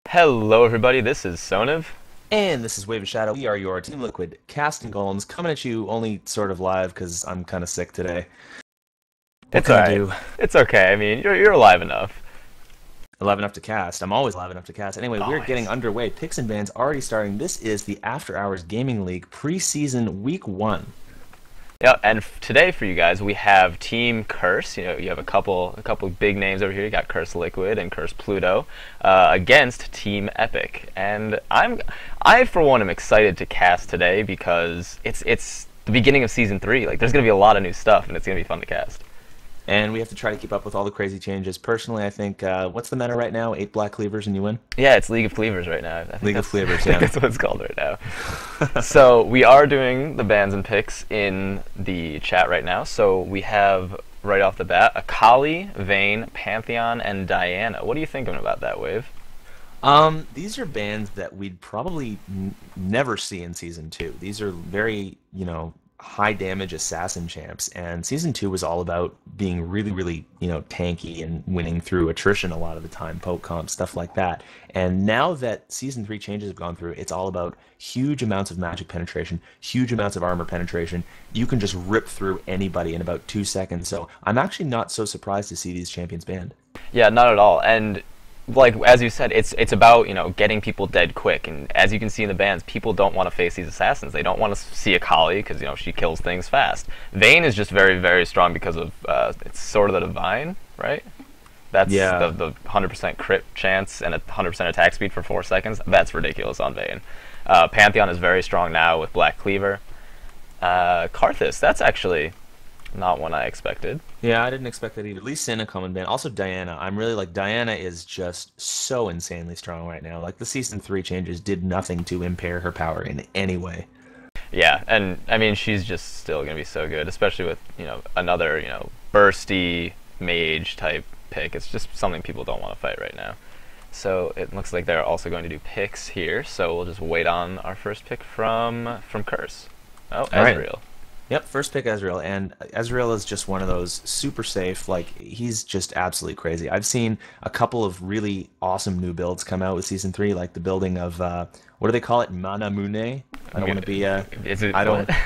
Hello everybody, this is Sonev. And this is Wave of Shadow. We are your Team Liquid casting golems coming at you only sort of live because I'm kind of sick today. What It's can I alright. do? It's okay. I mean, you're alive enough. Live enough to cast. I'm always live enough to cast. Anyway, we're getting Always. underway. Picks and bans already starting. This is the After Hours Gaming League preseason week 1. Yeah, and today for you guys, we have Team Curse. You have a couple big names over here. You got Curse Liquid and Curse Pluto against Team Epic, and I for one am excited to cast today because it's the beginning of season 3. Like, there's gonna be a lot of new stuff, and it's gonna be fun to cast. And we have to try to keep up with all the crazy changes. Personally, I think, what's the meta right now? 8 black cleavers and you win? Yeah, it's League of Cleavers right now. I think League of that's I Cleavers, think yeah. that's what it's called right now. So we are doing the bans and picks in the chat right now. So we have right off the bat Akali, Vayne, Pantheon, and Diana. What are you thinking about that, Wave? These are bands that we'd probably never see in season 2. These are very, high damage assassin champs, and season 2 was all about being really, really, tanky and winning through attrition a lot of the time, poke comp, stuff like that. And now that season 3 changes have gone through, it's all about huge amounts of magic penetration, huge amounts of armor penetration. You can just rip through anybody in about 2 seconds. So I'm actually not so surprised to see these champions banned. Yeah, not at all. And like as you said, it's about getting people dead quick. And as you can see in the bans, people don't want to face these assassins. They don't want to see Akali because she kills things fast. Vayne is just very very strong because of it's sort of the divine, right? That's Yeah. the 100% crit chance and a 100% attack speed for 4 seconds. That's ridiculous on Vayne. Pantheon is very strong now with Black Cleaver. Karthus, that's actually not one I expected. Yeah, I didn't expect that either. Lee Sin a common ban. Also Diana. I'm really like Diana is just so insanely strong right now. Like the season 3 changes did nothing to impair her power in any way. Yeah, and I mean she's just still gonna be so good, especially with another bursty mage type pick. It's just something people don't want to fight right now. So it looks like they're also going to do picks here. So we'll just wait on our first pick from Curse. Oh, All right. Ezreal. Yep, first pick Ezreal, and Ezreal is just one of those super safe. Like he's just absolutely crazy. I've seen a couple of really awesome new builds come out with season 3, like the building of what do they call it, Mana Mune? I don't want to be Is it I what? don't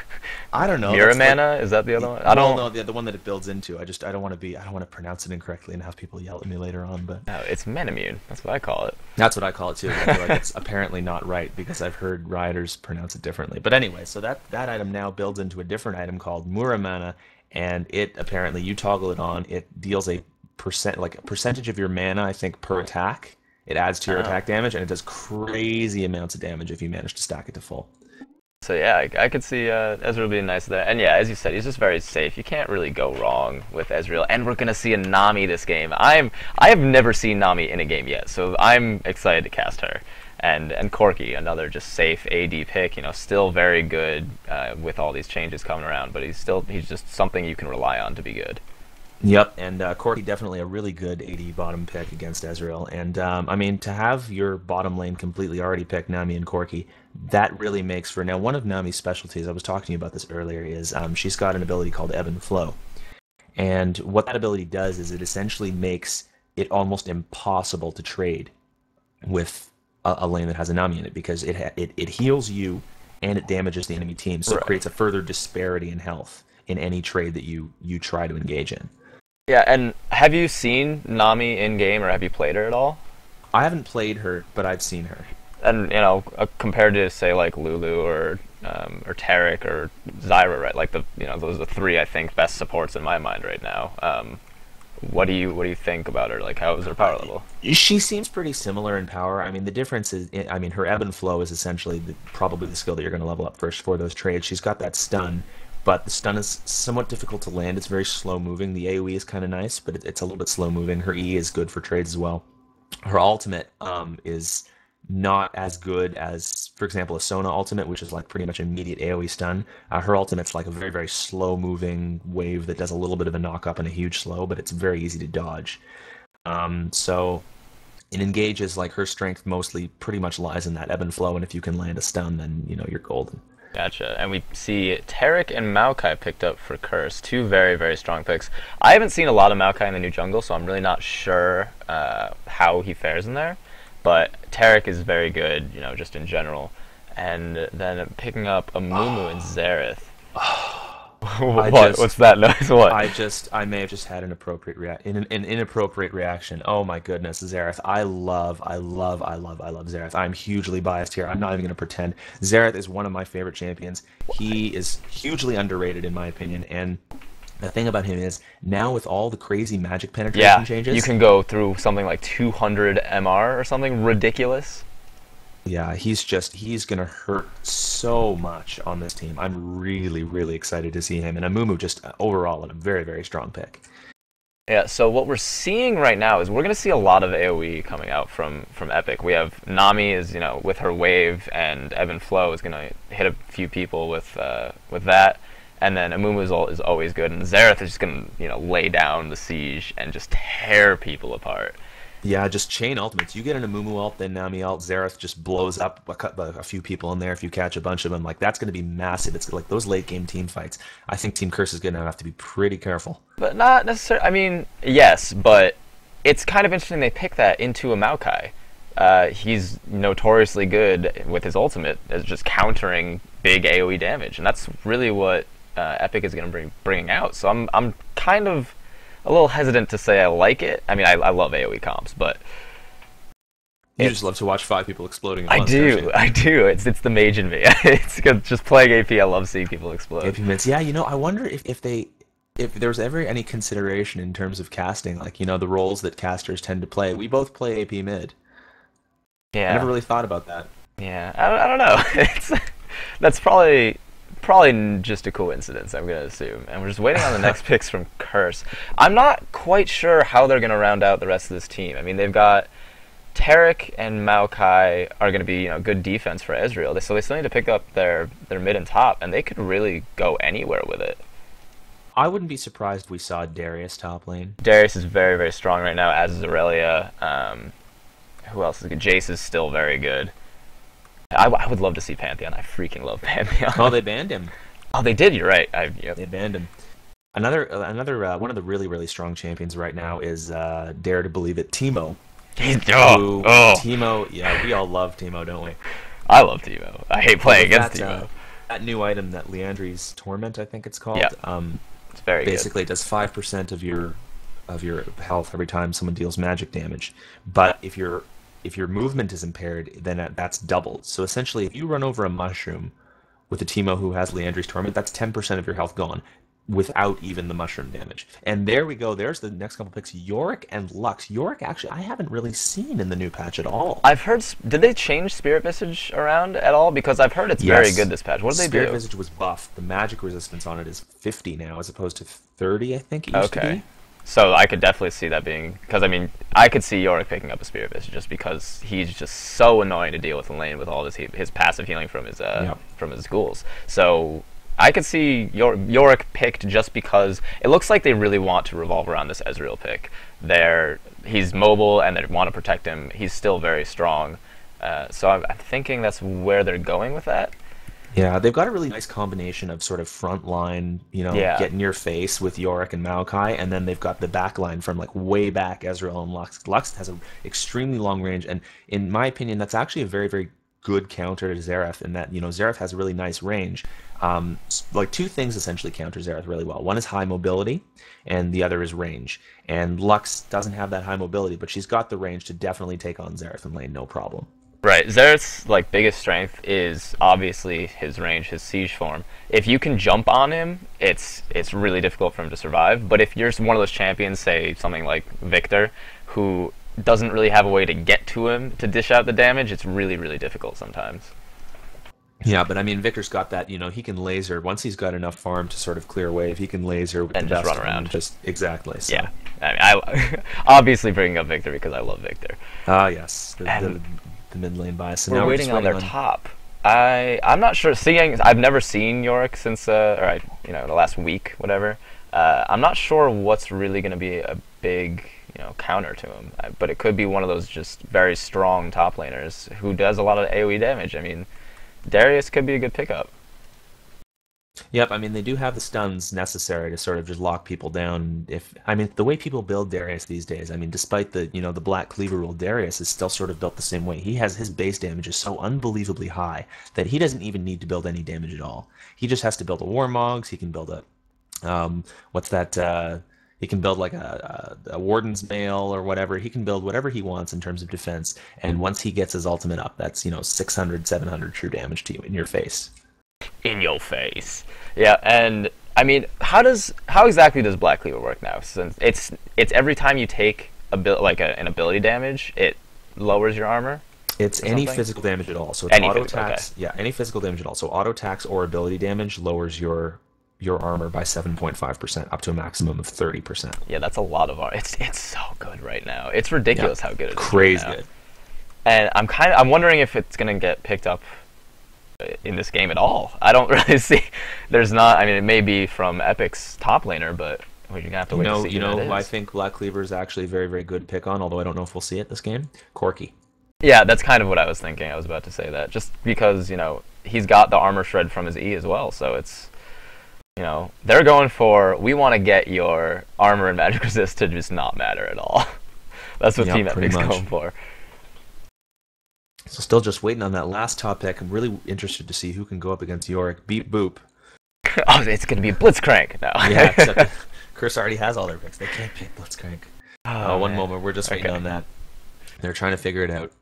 I don't know. That's like Miramana? Is that the other one? I well, don't. no, the one that it builds into. I don't want to be. I don't want to pronounce it incorrectly and have people yell at me later on. But No, it's Manamune. That's what I call it. that's what I call it too. I feel like it's apparently not right because I've heard rioters pronounce it differently. But anyway, so that item now builds into a different item called Muramana, and it apparently you toggle it on. It deals a like a percentage of your mana, I think, per attack. It adds to your Oh. attack damage, and it does crazy amounts of damage if you manage to stack it to full. So yeah, I could see Ezreal being nice there. And yeah, as you said, he's just very safe. You can't really go wrong with Ezreal. And we're gonna see a Nami this game. I have never seen Nami in a game yet, so I'm excited to cast her. And Corki, another just safe AD pick. Still very good with all these changes coming around, but he's just something you can rely on to be good. Yep, and Corki definitely a really good AD bottom pick against Ezreal. And I mean, to have your bottom lane completely already picked Nami and Corki, that really makes for now one of Nami's specialties. I was talking to you about this earlier. Is she's got an ability called Ebb and Flow, and what that ability does is it essentially makes it almost impossible to trade with a lane that has a Nami in it because it heals you and it damages the enemy team, so it Right. creates a further disparity in health in any trade that you try to engage in. Yeah, and have you seen Nami in game, or have you played her at all? I haven't played her, but I've seen her. And compared to say like Lulu or Taric or Zyra, right? Like those are the three I think best supports in my mind right now. What do you think about her? Like, how is her power level? She seems pretty similar in power. I mean, the difference is, I mean, her ebb and flow is essentially probably the skill that you're going to level up first for those trades. She's got that stun, but the stun is somewhat difficult to land. It's very slow moving. The AoE is kind of nice, but it's a little bit slow moving. Her E is good for trades as well. Her ultimate is not as good as, for example, a Sona ultimate, which is like pretty much immediate AoE stun. Her ultimate's like a very, very slow moving wave that does a little bit of a knock up and a huge slow, but it's very easy to dodge. So it engages like her strength mostly pretty much lies in that ebb and flow, and if you can land a stun, then you're golden. Gotcha. And we see Taric and Maokai picked up for Curse. Two very, very strong picks. I haven't seen a lot of Maokai in the new jungle, so I'm really not sure how he fares in there. but Tarek is very good, just in general. And then picking up a Mumu and Xerath. What's that noise? What? I may have just had an inappropriate reaction. Oh my goodness, Xerath. I love Xerath. I'm hugely biased here. I'm not even going to pretend. Xerath is one of my favorite champions. He is hugely underrated in my opinion, and the thing about him is, now with all the crazy magic penetration changes... you can go through something like 200 MR or something ridiculous. Yeah, he's going to hurt so much on this team. I'm really, really excited to see him. And Amumu just overall a very, very strong pick. Yeah, so what we're seeing right now is we're going to see a lot of AoE coming out from Epic. We have Nami is, with her wave, and Ebb and Flow is going to hit a few people with that. And then Amumu is always good, and Xerath is just going to, lay down the siege and just tear people apart. Yeah, just chain ultimates. You get an Amumu ult, then Nami ult, Xerath just blows up a few people in there if you catch a bunch of them. Like, that's going to be massive. It's like those late-game team fights. I think Team Curse is going to have to be pretty careful. But not necessarily. I mean, yes, but it's kind of interesting they pick that into a Maokai. He's notoriously good with his ultimate as just countering big AoE damage, and that's really what Epic is going to bring out. So I'm kind of a little hesitant to say I like it. I mean, I love AoE comps, but you just love to watch 5 people exploding at once. I do. It's the mage in me. It's just playing AP. I love seeing people explode. AP mids. Yeah, I wonder if there's ever any consideration in terms of casting, like the roles that casters tend to play. We both play AP mid. Yeah. I never really thought about that. Yeah, I don't know. That's probably just a coincidence, I'm going to assume. And we're just waiting on the next picks from Curse. I'm not quite sure how they're going to round out the rest of this team. I mean, they've got Tarek and Maokai are going to be, good defense for Ezreal. So they still need to pick up their mid and top, and they could really go anywhere with it. I wouldn't be surprised if we saw Darius top lane. Darius is very, very strong right now, as is Aurelia. Who else is good? Jace is still very good. I would love to see Pantheon. I freaking love Pantheon. Oh, they banned him. Oh, they did. You're right. Yep. They banned him. Another one of the really, really strong champions right now is Dare to Believe It, Teemo. Teemo. Yeah, we all love Teemo, don't we? I love Teemo. I hate playing against Teemo. That new item, that Leandri's Torment, I think it's called. Yeah. It's very basically good. It does 5% of your health every time someone deals magic damage. But if your movement is impaired, then that's doubled. So essentially, if you run over a mushroom with a Teemo who has Leandri's Torment, that's 10% of your health gone without even the mushroom damage. And there we go. There's the next couple picks, Yorick and Lux. Yorick, actually, I haven't really seen in the new patch at all. I've heard... Did they change Spirit Visage around at all? Because I've heard it's very good this patch. What did they do? Spirit Visage was buffed. The magic resistance on it is 50 now, as opposed to 30, I think it used to be. So I could definitely see that being... Because, I mean, I could see Yorick picking up a Spirit Visage just because he's just so annoying to deal with in lane with all his passive healing from his ghouls. So I could see Yorick picked just because it looks like they really want to revolve around this Ezreal pick. He's mobile and they want to protect him. He's still very strong. So I'm thinking that's where they're going with that. Yeah, they've got a really nice combination of sort of front line, get in your face with Yorick and Maokai, and then they've got the back line from like way back Ezreal and Lux. Lux has an extremely long range, and in my opinion, that's actually a very, very good counter to Xerath in that, Xerath has a really nice range. Like 2 things essentially counter Xerath really well. One is high mobility, and the other is range. And Lux doesn't have that high mobility, but she's got the range to definitely take on Xerath in lane, no problem. Right, Xerath's biggest strength is obviously his range, his siege form. If you can jump on him, it's really difficult for him to survive. But if you're one of those champions, say something like Victor, who doesn't really have a way to get to him to dish out the damage, it's really, really difficult sometimes. Yeah, but I mean, Victor's got that, he can laser. Once he's got enough farm to sort of clear a wave, he can laser with and just run around. Exactly. So. Yeah, I mean, I obviously bringing up Victor because I love Victor. Ah, yes. The mid lane bias. So we're waiting on their top. I'm not sure. I've never seen Yorick since the last week, whatever. I'm not sure what's really going to be a big counter to him, but it could be one of those just very strong top laners who does a lot of AoE damage. I mean, Darius could be a good pickup. Yep, I mean they do have the stuns necessary to sort of just lock people down. If I mean the way people build Darius these days, I mean despite the the Black Cleaver rule, Darius is still sort of built the same way. He has his base damage is so unbelievably high that he doesn't even need to build any damage at all. He just has to build a Warmogs. He can build a what's that? He can build like a Warden's Mail or whatever. He can build whatever he wants in terms of defense. And once he gets his ultimate up, that's 600, 700 true damage to you in your face. In your face. Yeah, and I mean, how exactly does Black Cleaver work now? Since it's every time you take an ability damage, it lowers your armor. It's any physical damage at all. So it's any auto physical, attacks. okay. Yeah, any physical damage at all. So auto attacks or ability damage lowers your armor by 7.5% up to a maximum of 30%. Yeah, that's a lot of armor. It's so good right now. It's ridiculous how good it is. Crazy right now. good. And I'm wondering if it's gonna get picked up in this game at all. I don't really see. There's not. I mean, it may be from Epic's top laner, but we're gonna have to wait to see. I think Black Cleaver is actually a very, very good pick on. Although I don't know if we'll see it this game. Corki. Yeah, that's kind of what I was thinking. I was about to say that just because he's got the armor shred from his E as well, so it's they're going for we want to get your armor and magic resist to just not matter at all. That's what Team Epic's going for. So still just waiting on that last top pick. I'm really interested to see who can go up against Yorick. Beat Boop. Oh, it's going to be Blitzcrank now. Yeah, except Chris already has all their picks. They can't pick Blitzcrank. One man. moment. We're just waiting on that. They're trying to figure it out.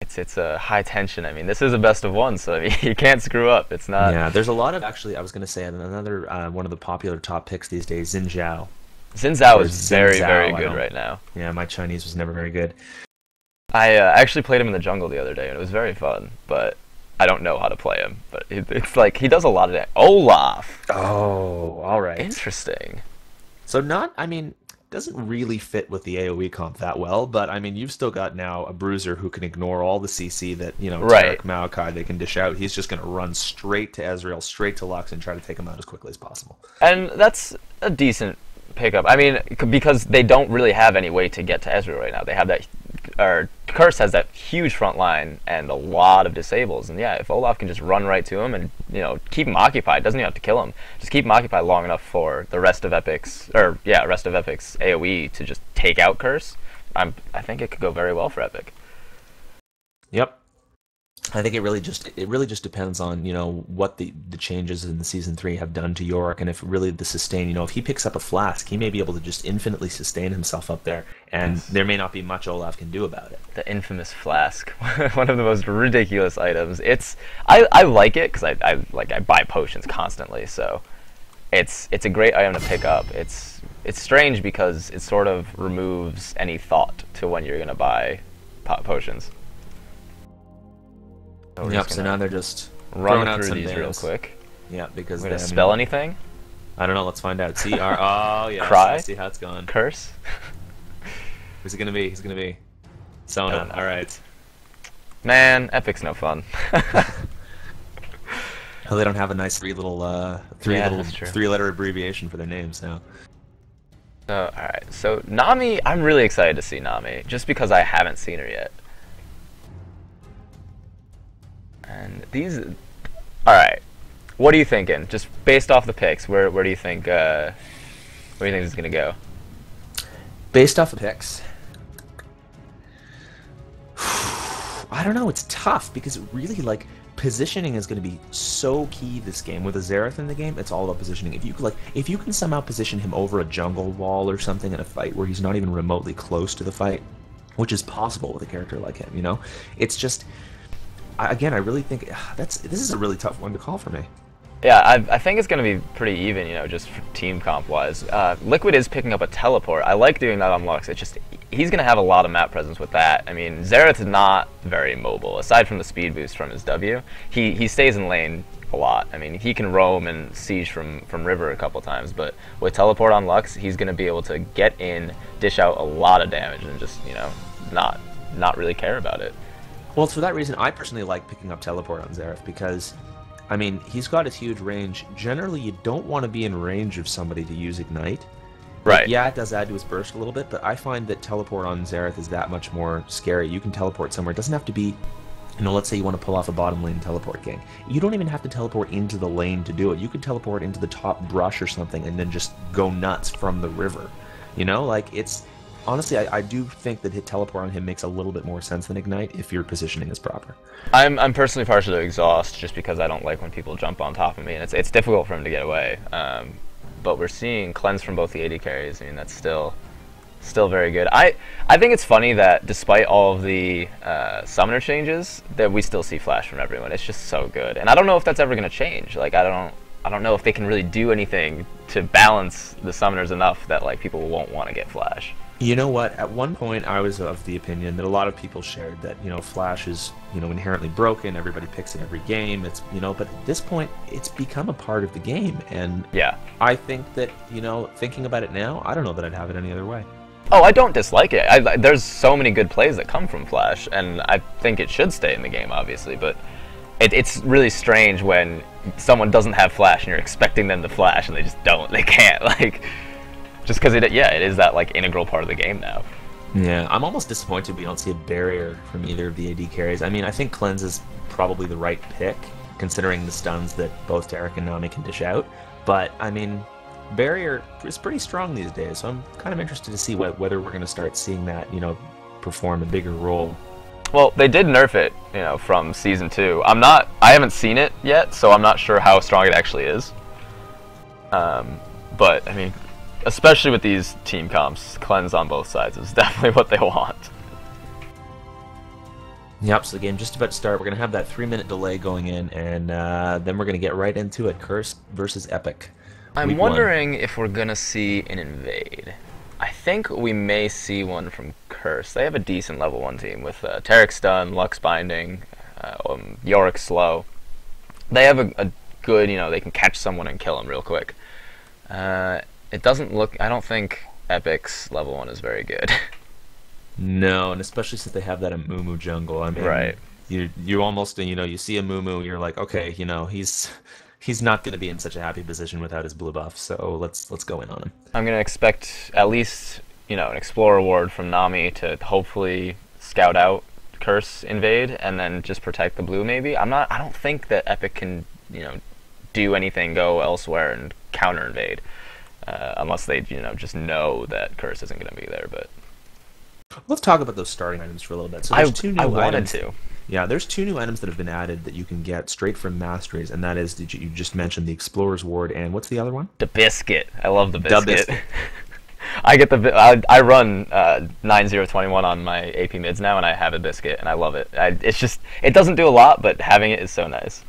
It's a high tension. I mean, this is a best of one, so I mean, you can't screw up. It's not. Yeah, there's a lot of actually. I was going to say another one of the popular top picks these days. Xin Zhao. Xin Zhao is very good right now. Yeah, my Chinese was never very good. I actually played him in the jungle the other day, and it was very fun. But I don't know how to play him. But it's like he does a lot of that. Olaf. Oh, all right. Interesting. So doesn't really fit with the AoE comp that well, but I mean, you've still got now a bruiser who can ignore all the CC that right. Tarek, Maokai, they can dish out. He's just going to run straight to Ezreal, straight to Lux, and try to take him out as quickly as possible. And that's a decent pickup. I mean, because they don't really have any way to get to Ezreal right now. They have that, or Curse has that huge front line and a lot of disables. And yeah, if Olaf can just run right to him and keep him occupied, doesn't even have to kill him. Just keep him occupied long enough for the rest of Epic's AoE to just take out Curse. I think it could go very well for Epic. Yep. I think it really just depends on what the changes in the season 3 have done to Yorick, and if really the sustain if he picks up a flask, he may be able to just infinitely sustain himself up there, and there may not be much Olaf can do about it. The infamous flask, one of the most ridiculous items. I like it because I buy potions constantly, so it's a great item to pick up. It's strange because it sort of removes any thought to when you're gonna buy potions. So now they're just run through these real quick. Yeah, because we're gonna spell anything. I don't know. Let's find out. CR. Oh yeah. Cry. See how it's gone. Curse. Who's it gonna be? He's gonna be Sona. All right. Man, Epic's no fun. Oh, they don't have a nice three-letter abbreviation for their names now. All right. So Nami, I'm really excited to see Nami, just because I haven't seen her yet. And these, all right. What are you thinking? Just based off the picks, where do you think this is gonna go? Based off the picks, I don't know. It's tough because really, positioning is going to be so key this game. With a Xerath in the game, it's all about positioning. If you can somehow position him over a jungle wall or something in a fight where he's not even remotely close to the fight, which is possible with a character like him, it's just. Again, I really think this is a really tough one to call for me. Yeah, I think it's going to be pretty even, just for team comp wise. Liquid is picking up a teleport. I like doing that on Lux. It's just he's going to have a lot of map presence with that. I mean, Xerath is not very mobile aside from the speed boost from his W. He stays in lane a lot. I mean, he can roam and siege from river a couple times, but with teleport on Lux, he's going to be able to get in, dish out a lot of damage, and just not really care about it. Well, for that reason, I personally like picking up teleport on Xerath because, I mean, he's got his huge range. Generally, you don't want to be in range of somebody to use Ignite. Right. Yeah, it does add to his burst a little bit, but I find that teleport on Xerath is that much more scary. You can teleport somewhere. It doesn't have to be let's say you want to pull off a bottom lane teleport gang. You don't even have to teleport into the lane to do it. You could teleport into the top brush or something and then just go nuts from the river. Like it's honestly, I do think that hit teleport on him makes a little bit more sense than ignite if your positioning is proper. I'm personally partial to exhaust just because I don't like when people jump on top of me, and it's difficult for him to get away. But we're seeing cleanse from both the AD carries. I mean, that's still very good. I think it's funny that despite all of the summoner changes, that we still see flash from everyone. It's just so good, and I don't know if that's ever going to change. Like I don't know if they can really do anything to balance the summoners enough that like people won't want to get flash. You know what? At one point, I was of the opinion that a lot of people shared that Flash is inherently broken. Everybody picks it every game. It's but at this point, it's become a part of the game, and yeah, I think that thinking about it now, I don't know that I'd have it any other way. Oh, I don't dislike it. There's so many good plays that come from Flash, and I think it should stay in the game, obviously. But it's really strange when someone doesn't have Flash and you're expecting them to Flash and they just don't. They can't like. Just because it is that like integral part of the game now. Yeah, I'm almost disappointed we don't see a barrier from either of the AD carries. I mean, I think cleanse is probably the right pick, considering the stuns that both Taric and Nami can dish out. But I mean, barrier is pretty strong these days, so I'm kind of interested to see whether we're going to start seeing that perform a bigger role. Well, they did nerf it, from Season 2. I haven't seen it yet, so I'm not sure how strong it actually is. But I mean, especially with these team comps, cleanse on both sides is definitely what they want. Yep, so the game just about to start. We're going to have that 3-minute delay going in, and then we're going to get right into it. Curse versus Epic. I'm wondering if we're going to see an invade. I think we may see one from Curse. They have a decent level 1 team with Taric stun, Lux binding, Yorick slow. They have a good, they can catch someone and kill them real quick. It doesn't look... I don't think Epic's level 1 is very good. No, and especially since they have that Amumu jungle. I mean, right. You almost, you see Amumu, you're like, okay, he's not going to be in such a happy position without his blue buff, so let's go in on him. I'm going to expect at least, an Explorer Ward from Nami to hopefully scout out Curse invade and then just protect the blue maybe. I don't think that Epic can, do anything, go elsewhere and counter invade. Unless they, just know that Curse isn't going to be there. But let's talk about those starting items for a little bit. So there's two new I wanted items. to. Yeah, there's 2 new items that have been added that you can get straight from Masteries, and that is, you just mentioned the Explorer's Ward, and what's the other one? The Biscuit. I love the Biscuit. The Biscuit. I get I run 9021 on my AP mids now, and I have a Biscuit, and I love it. It doesn't do a lot, but having it is so nice.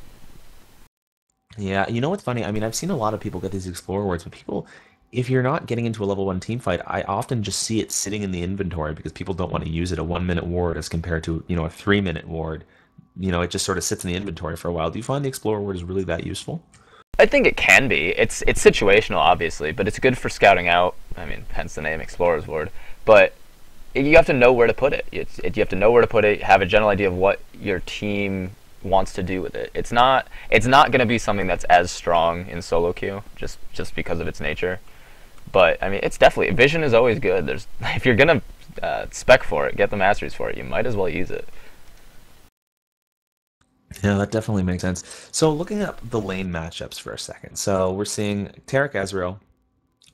Yeah, you know what's funny? I mean, I've seen a lot of people get these Explorer Wards, but people, if you're not getting into a level 1 team fight, I often just see it sitting in the inventory because people don't want to use it. A 1-minute ward as compared to, a 3-minute ward. It just sort of sits in the inventory for a while. Do you find the Explorer Ward is really that useful? I think it can be. It's situational, obviously, but it's good for scouting out. I mean, hence the name Explorer's Ward. But you have to know where to put it. You have to know where to put it, have a general idea of what your team wants to do with it. It's not going to be something that's as strong in solo queue just because of its nature. But I mean, it's definitely, vision is always good. If you're gonna spec for it, get the masteries for it, you might as well use it. Yeah, that definitely makes sense. So looking up the lane matchups for a second. So we're seeing Taric Ezreal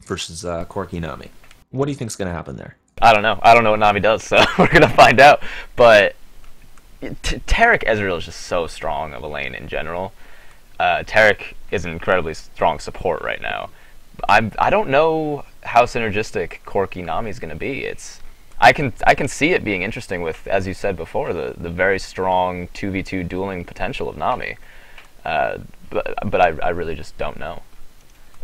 versus Corki Nami. What do you think's gonna happen there? I don't know. I don't know what Nami does, so we're gonna find out. But Taric Ezreal is just so strong of a lane in general. Taric is an incredibly strong support right now. I don't know how synergistic Corki Nami is going to be. I can see it being interesting with, as you said before, the very strong 2v2 dueling potential of Nami. But I really just don't know.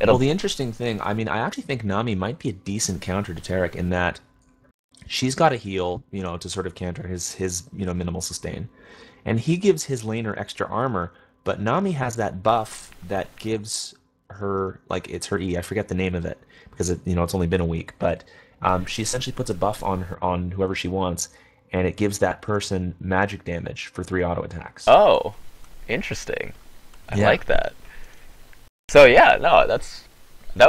Well, the interesting thing, I mean, I actually think Nami might be a decent counter to Taric in that she's got a heal, to sort of counter his minimal sustain. And he gives his laner extra armor, but Nami has that buff that gives her, like, it's her E, I forget the name of it, because it's only been a week, but she essentially puts a buff on whoever she wants, and it gives that person magic damage for 3 auto attacks. Oh, interesting. I like that. So yeah, no,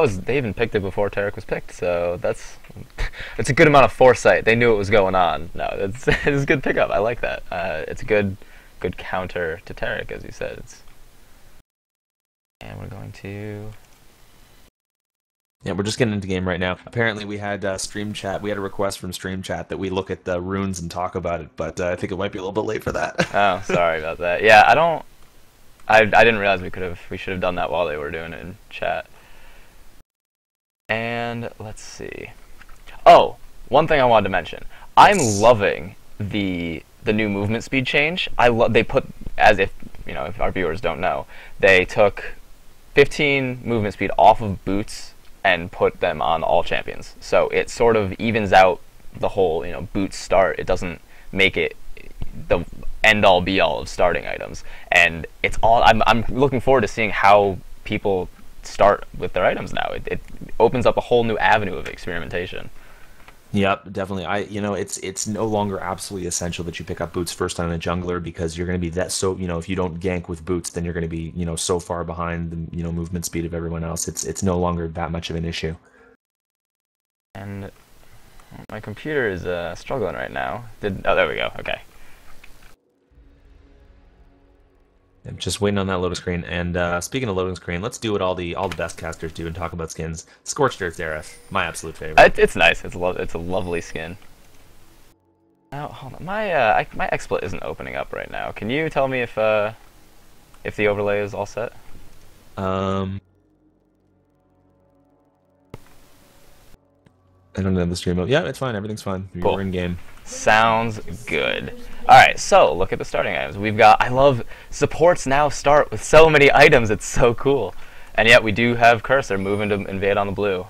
they even picked it before Taric was picked, so it's a good amount of foresight. They knew what was going on. No, it's a good pickup. I like that. It's a good good counter to Taric, as you said. And we're going to... Yeah, we're just getting into the game right now. Apparently, we had stream chat. We had a request from stream chat that we look at the runes and talk about it, but I think it might be a little bit late for that. Oh, sorry about that. Yeah, I didn't realize we should have done that while they were doing it in chat. And let's see. Oh, one thing I wanted to mention. I'm loving the new movement speed change. They put, as if, you know, if our viewers don't know, they took 15 movement speed off of boots and put them on all champions. So it sort of evens out the whole, you know, boots start. It doesn't make it the end all be all of starting items. And it's all, I'm looking forward to seeing how people start with their items now. It opens up a whole new avenue of experimentation. Yep, definitely. It's no longer absolutely essential that you pick up boots first on a jungler, because you're going to be if you don't gank with boots, then you're going to be, so far behind the, movement speed of everyone else. It's no longer that much of an issue. And my computer is struggling right now. Oh, there we go. Okay. I'm just waiting on that loading screen. And speaking of loading screen, let's do what all the best casters do and talk about skins. Scorched Earth Zareth, my absolute favorite. It's nice. It's a lovely skin. Now, hold on. My XSplit isn't opening up right now. Can you tell me if the overlay is all set? I don't know the stream mode. Yeah, it's fine. Everything's fine. Cool. We're in game. Sounds good. Alright, so look at the starting items. We've got, I love, supports now start with so many items, it's so cool. And yet we do have Curse, they're moving to invade on the blue.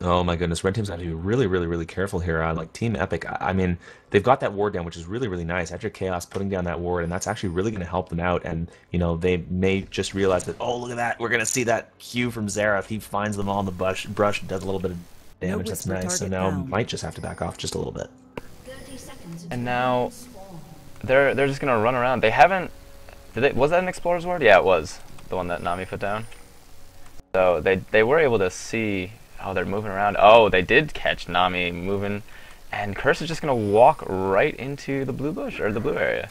Oh my goodness, red team's got to be really, really, really careful here. Like Team Epic, I mean, they've got that ward down, which is really, really nice. After Chaos putting down that ward, and that's actually really going to help them out. And, they may just realize that, oh, look at that, we're going to see that Q from Zareth. He finds them all in the brush, does a little bit of damage, that's nice. So now might just have to back off just a little bit. And now they're just gonna run around. They haven't. Was that an Explorer's Ward? Yeah, it was the one that Nami put down. So they were able to see. Oh, they're moving around. Oh, they did catch Nami moving, and Curse is just gonna walk right into the blue bush or the blue area.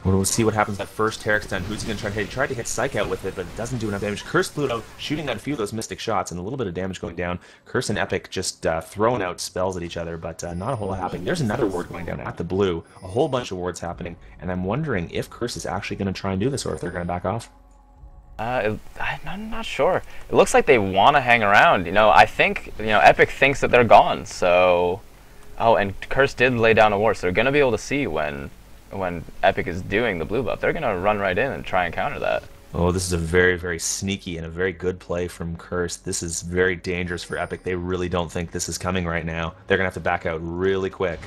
We'll see what happens that first Taric stun. Who's he going to try to hit? He tried to hit Psych out with it, but it doesn't do enough damage. Curse Pluto shooting out a few of those Mystic shots and a little bit of damage going down. Curse and Epic just throwing out spells at each other, but not a whole lot happening. There's another ward going down at the blue. A whole bunch of wards happening, and I'm wondering if Curse is actually going to try and do this, or if they're going to back off. I'm not sure. It looks like they want to hang around. I think Epic thinks that they're gone. So, oh, and Curse did lay down a ward, so they're going to be able to see when Epic is doing the blue buff. They're going to run right in and try and counter that. Oh, this is a very, very sneaky and a very good play from Curse. This is very dangerous for Epic. They really don't think this is coming right now. They're going to have to back out really quick.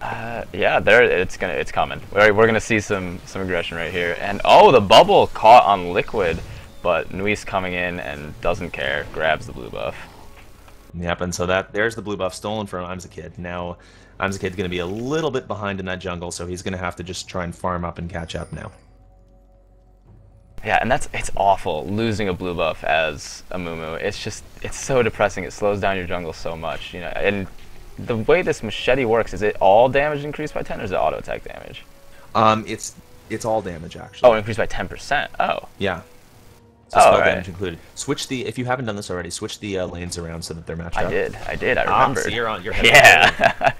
Yeah, it's coming. We're going to see some aggression right here. And oh, the bubble caught on Liquid, but Nuis coming in and doesn't care, grabs the blue buff. Yep, and so there's the blue buff stolen from Imzakid. Now, Imzakid's going to be a little bit behind in that jungle, so he's going to have to just try and farm up and catch up now. Yeah, and it's awful losing a blue buff as a Mumu. It's so depressing. It slows down your jungle so much, And the way this machete works, is it all damage increased by 10, or is it auto attack damage? It's all damage actually. Oh, increased by 10%. Oh. Yeah. So spell right. damage included. If you haven't done this already, switch the lanes around so that they're matched up. I did. I remember. So you're head yeah.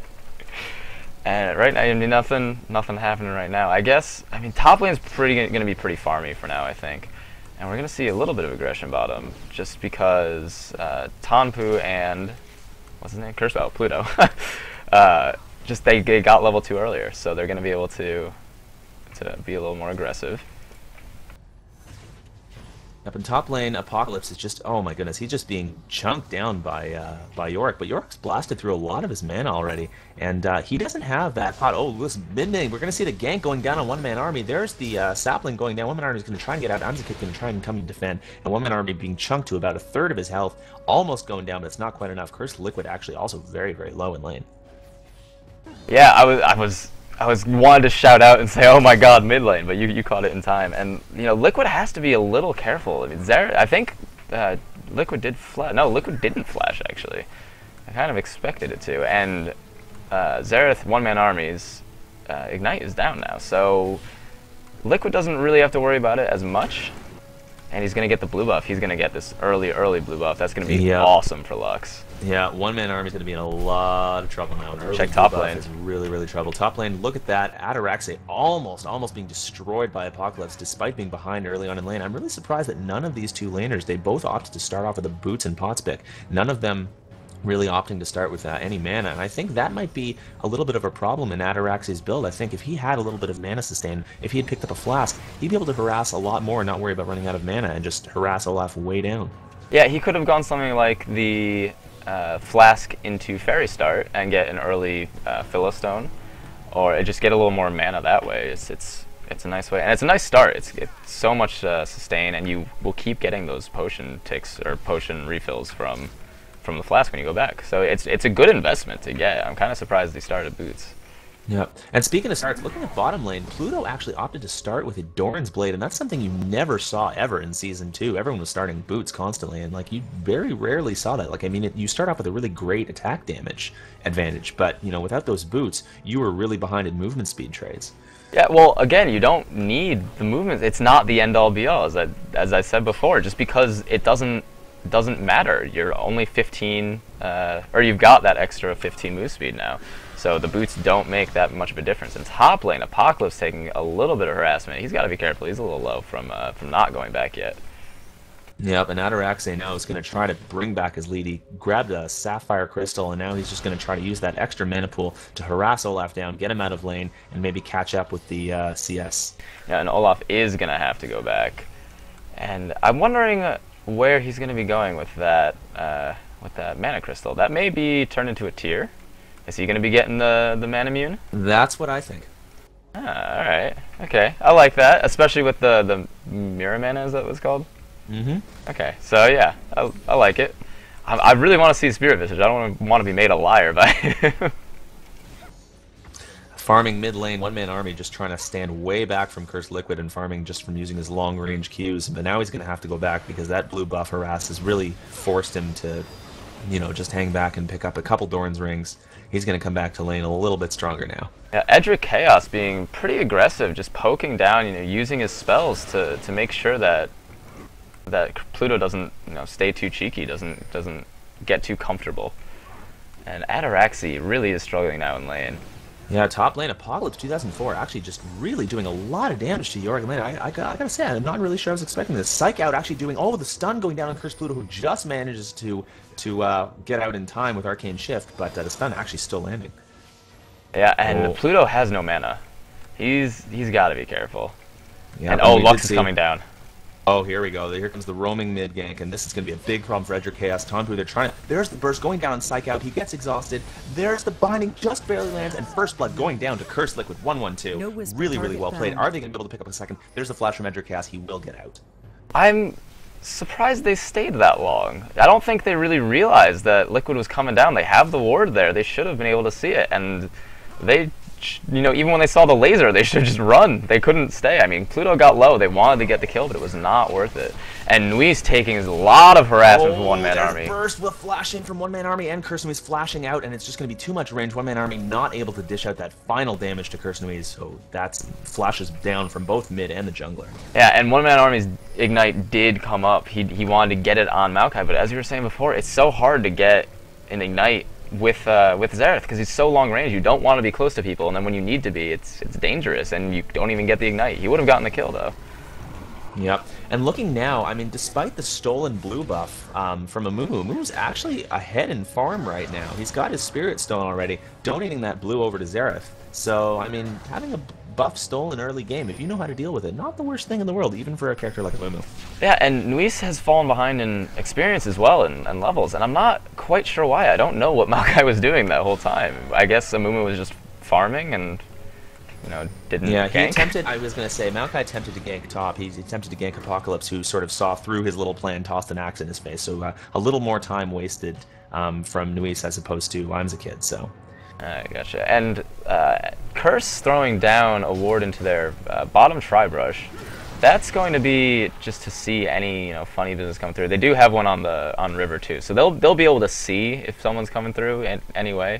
And right now, nothing happening right now. I mean, top lane's going to be pretty farmy for now, I think. And we're going to see a little bit of aggression bottom, just because Tanpu and, what's his name? Cursebell, Pluto. They got level 2 earlier, so they're going to be able to be a little more aggressive. Up in top lane, Apocalypse is just, oh my goodness, he's just being chunked down by Yorick, but Yorick's blasted through a lot of his mana already, and he doesn't have that pot. Oh, listen, mid-lane, we're going to see the gank going down on one-man army. There's the sapling going down. One-man army is going to try and get out. Imzakid going to try and come and defend, and one-man army being chunked to about a third of his health, almost going down, but it's not quite enough. Curse Liquid actually also very, very low in lane. Yeah, I was wanted to shout out and say, "Oh my God, mid lane!" But you caught it in time. And Liquid has to be a little careful. I mean, I think Liquid did flash. No, Liquid didn't flash actually. I kind of expected it to. And Zareth one-man armies Ignite is down now, so Liquid doesn't really have to worry about it as much. And he's going to get the blue buff. He's going to get this early blue buff. That's going to be awesome for Lux. Yeah, one-man army's going to be in a lot of trouble now. Check top lane. Is really trouble. Top lane, look at that. Ataraxe almost being destroyed by Apocalypse despite being behind early on in lane. I'm really surprised that none of these two laners, they both opted to start off with the boots and pots pick. None of them really opting to start with any mana, and I think that might be a little bit of a problem in Ataraxe's build. I think if he had a little bit of mana sustain, if he had picked up a flask, he'd be able to harass a lot more and not worry about running out of mana and just harass Olaf way down. Yeah, he could have gone something like the flask into Fairy Start and get an early Philistone, or just get a little more mana that way. It's a nice way, and it's a nice start. It's so much sustain, and you will keep getting those potion ticks or potion refills from the flask when you go back. So it's a good investment to get. I'm kind of surprised they started boots. Yeah, and speaking of starts, looking at bottom lane, Pluto actually opted to start with a Doran's Blade, and that's something you never saw ever in Season 2. Everyone was starting boots constantly, and like you very rarely saw that. Like, I mean, you start off with a really great attack damage advantage, but you know, without those boots, you were really behind in movement speed trades. Yeah, well, again, you don't need the movement. It's not the end-all be-all, as I said before, just because it doesn't matter. You're only 15, or you've got that extra 15 move speed now. So the boots don't make that much of a difference. And top lane, Apocalypse taking a little bit of harassment. He's got to be careful. He's a little low from not going back yet. Yep, and Ataraxe now is going to try to bring back his lead. He grabbed a Sapphire Crystal, and now he's just going to try to use that extra mana pool to harass Olaf down, get him out of lane, and maybe catch up with the CS. Yeah, and Olaf is going to have to go back. And I'm wondering where he's going to be going with that mana crystal. That may be turned into a tier. Is he going to be getting the mana immune? That's what I think. Ah, all right. Okay, I like that, especially with the mirror mana. Is that what it's called? Mm-hmm. Okay, so yeah, I like it. I really want to see Spirit Visage. I don't want to be made a liar by him. Farming mid lane, one-man army just trying to stand way back from Cursed Liquid and farming just from using his long-range Qs. But now he's going to have to go back because that blue buff harass has really forced him to, you know, just hang back and pick up a couple Doran's rings. He's going to come back to lane a little bit stronger now. Yeah, Edric Chaos being pretty aggressive, just poking down, you know, using his spells to make sure that Pluto doesn't, you know, stay too cheeky, doesn't get too comfortable. And Ataraxe really is struggling now in lane. Yeah, top lane Apocalypse 2004 actually just really doing a lot of damage to Yorick lane. I gotta say, I'm not really sure I was expecting this. Psych Out actually doing all of the stun going down on Cursed Pluto, who just manages to get out in time with Arcane Shift, but the stun actually still landing. Yeah, and Pluto has no mana. He's got to be careful. Yeah, and oh, Lux is coming down. Oh, here we go. Here comes the roaming mid gank, and this is going to be a big problem for Edric Chaos. Tonpu, they're trying to... There's the burst going down on Psych Out. He gets exhausted. There's the binding, just barely lands, and First Blood going down to Cursed Liquid 1-1-2. No really well played. Are they going to be able to pick up a second? There's the flash from Edric Chaos. He will get out. I'm surprised they stayed that long. I don't think they really realized that Liquid was coming down. They have the ward there. They should have been able to see it, and they... You know, even when they saw the laser, they should just run. They couldn't stay. I mean, Pluto got low. They wanted to get the kill, but it was not worth it. And Nui's taking a lot of harassment from one-man army. Burst with flashing from one-man army, and Curse Nui's flashing out, and it's just going to be too much range. One-man army not able to dish out that final damage to Curse Nui's, so that's flashes down from both mid and the jungler. Yeah, and one-man army's Ignite did come up. He wanted to get it on Maokai, but as you were saying before, it's so hard to get an Ignite with Xerath because he's so long range. You don't want to be close to people, and then when you need to be, it's dangerous, and you don't even get the Ignite. He would have gotten the kill though. Yep. And looking now, I mean, despite the stolen blue buff from Amumu, Amumu's actually ahead in farm right now. He's got his Spirit Stone already, donating that blue over to Xerath. So, I mean, having a buff stolen early game, if you know how to deal with it, not the worst thing in the world, even for a character like Amumu. Yeah, and Nuis has fallen behind in experience as well and levels, and I'm not quite sure why. I don't know what Maokai was doing that whole time. I guess Amumu was just farming and, you know, didn't gank. He attempted, I was going to say, Maokai attempted to gank top. He attempted to gank Apocalypse, who sort of saw through his little plan, tossed an axe in his face. So a little more time wasted from Nuis as opposed to I'm a kid, so... Gotcha. And Curse throwing down a ward into their bottom Tri-Brush, that's going to be just to see any, you know, funny business come through. They do have one on River too, so they'll be able to see if someone's coming through anyway.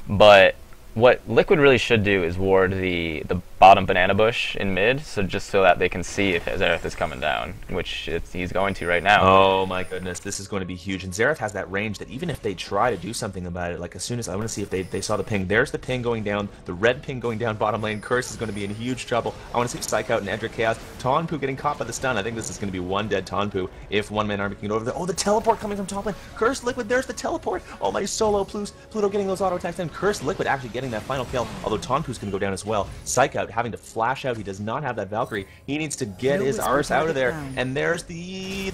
But what Liquid really should do is ward the bottom banana bush in mid, so just so that they can see if Xerath is coming down, which he's going to right now. Oh my goodness, this is going to be huge. And Xerath has that range that even if they try to do something about it, like as soon as I want to see if they saw the ping. There's the ping going down, the red ping going down bottom lane. Curse is going to be in huge trouble. I want to see Psych out and Edric Chaos. Tonpu getting caught by the stun. I think this is going to be one dead Tonpu if one-man army can get over there. Oh, the teleport coming from top lane. Curse Liquid, there's the teleport. Oh, my solo Pluto getting those auto attacks in. Curse Liquid actually getting that final kill, although Tonpu's going to go down as well. Psych out, having to flash out. He does not have that Valkyrie. He needs to get his arse out of there. And there's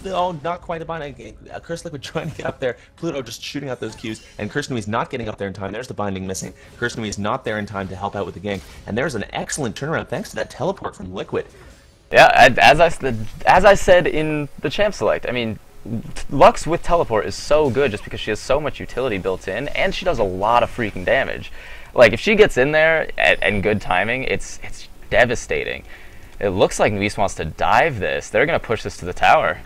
oh, not quite a bind. Curse Liquid trying to get up there. Pluto just shooting out those Qs. And Curse Nui's not getting up there in time. There's the binding missing. Curse Nui's not there in time to help out with the gank. And there's an excellent turnaround thanks to that teleport from Liquid. Yeah, as I said in the Champ Select, I mean, Lux with teleport is so good just because she has so much utility built in, and she does a lot of freaking damage. Like, if she gets in there and good timing, it's devastating. It looks like Nuis wants to dive this. They're going to push this to the tower.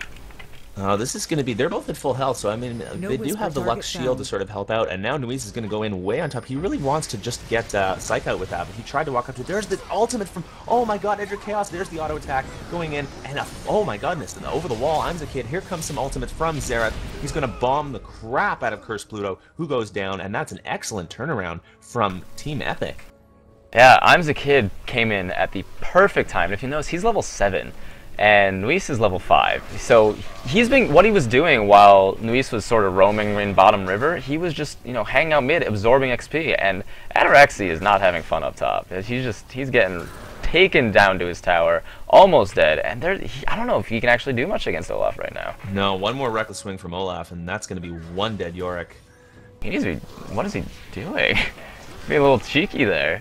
This is going to be, they're both at full health, so I mean, they do have the Lux shield to sort of help out, and now Nuis is going to go in way on top. He really wants to just get Psych out with that, but he tried to walk up to it. There's the ultimate from, oh my god, Edric Chaos, there's the auto attack going in, and oh my goodness, over the wall, I'm the kid. Here comes some ultimate from Xerath. He's going to bomb the crap out of Curse Pluto, who goes down, and that's an excellent turnaround from Team Epic. Yeah, I'm the kid came in at the perfect time. If you notice, he's level 7. And Nuis is level 5. So what he was doing while Nuis was sort of roaming in bottom river, he was just, hanging out mid, absorbing XP. And Ataraxi is not having fun up top. He's getting taken down to his tower, almost dead. And I don't know if he can actually do much against Olaf right now. No, one more reckless swing from Olaf, and that's going to be one dead Yorick. He needs to be, what is he doing? Being a little cheeky there.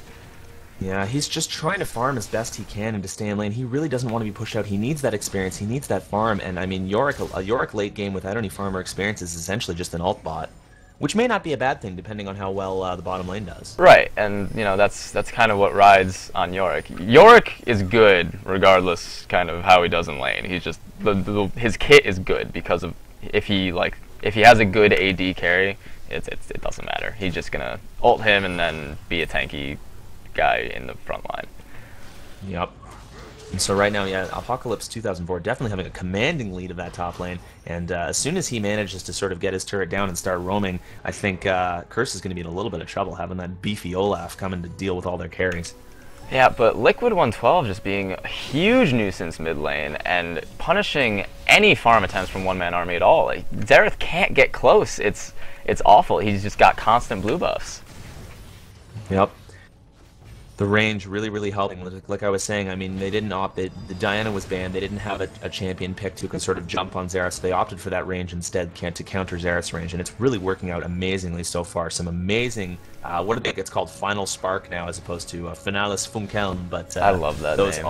Yeah, he's just trying to farm as best he can and to stay in lane. He really doesn't want to be pushed out. He needs that experience. He needs that farm. And I mean, a Yorick late game without any farm or experience is essentially just an alt bot, which may not be a bad thing depending on how well the bottom lane does. Right, and that's kind of what rides on Yorick. Yorick is good regardless kind of how he does in lane. He's just his kit is good because of if he has a good AD carry, it doesn't matter. He's just gonna ult him and then be a tanky guy in the front line. Yep. And so right now, yeah, Apocalypse 2004 definitely having a commanding lead of that top lane, and as soon as he manages to sort of get his turret down and start roaming, I think Curse is going to be in a little bit of trouble having that beefy Olaf coming to deal with all their carries. Yeah, but Liquid 112 just being a huge nuisance mid lane and punishing any farm attempts from one-man army at all. Like, Xerath can't get close. It's awful. He's just got constant blue buffs. Yep. The range really, really helping. Like I was saying, I mean, they didn't opt. The Diana was banned. They didn't have a champion picked who can sort of jump on Xerath, so they opted for that range instead to counter Xerath's range, and it's really working out amazingly so far. Some amazing, what do they think it's called, Final Spark now as opposed to Finalis Funkeln, but I love that those name.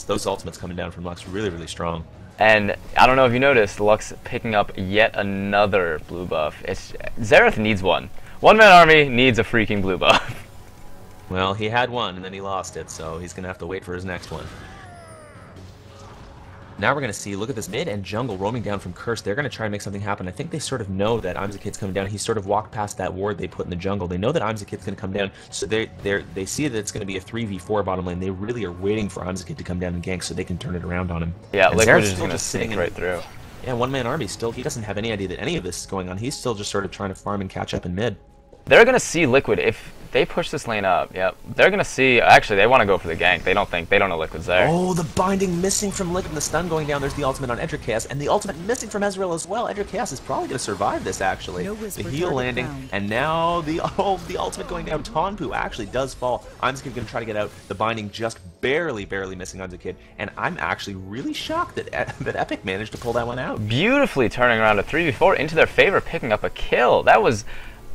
Those ultimates coming down from Lux really, really strong. And I don't know if you noticed, Lux picking up yet another blue buff. Xerath needs one. One-man army needs a freaking blue buff. Well, he had one, and then he lost it, so he's going to have to wait for his next one. Now we're going to see, look at this mid and jungle roaming down from Curse. They're going to try and make something happen. I think they sort of know that Imzakid's coming down. He sort of walked past that ward they put in the jungle. They know that Imzakid's going to come down, so they see that it's going to be a 3v4 bottom lane. They really are waiting for Imzakid to come down and gank so they can turn it around on him. Yeah, and Liquid is going to sneak right through. Yeah, one-man army still, he doesn't have any idea that any of this is going on. He's still just sort of trying to farm and catch up in mid. They're going to see Liquid if they push this lane up. Yep. They're going to see, actually, they want to go for the gank. They don't know Liquid's there. Oh, the binding missing from Liquid and the stun going down. There's the ultimate on Edric Chaos, and the ultimate missing from Ezreal as well. Edric Chaos is probably going to survive this, actually. The heal landing, and now the ultimate going down. Tonpu actually does fall. Imzakid going to try to get out. The binding just barely missing Imzakid, and I'm actually really shocked that Epic managed to pull that one out. Beautifully turning around a 3v4 into their favor, picking up a kill. That was...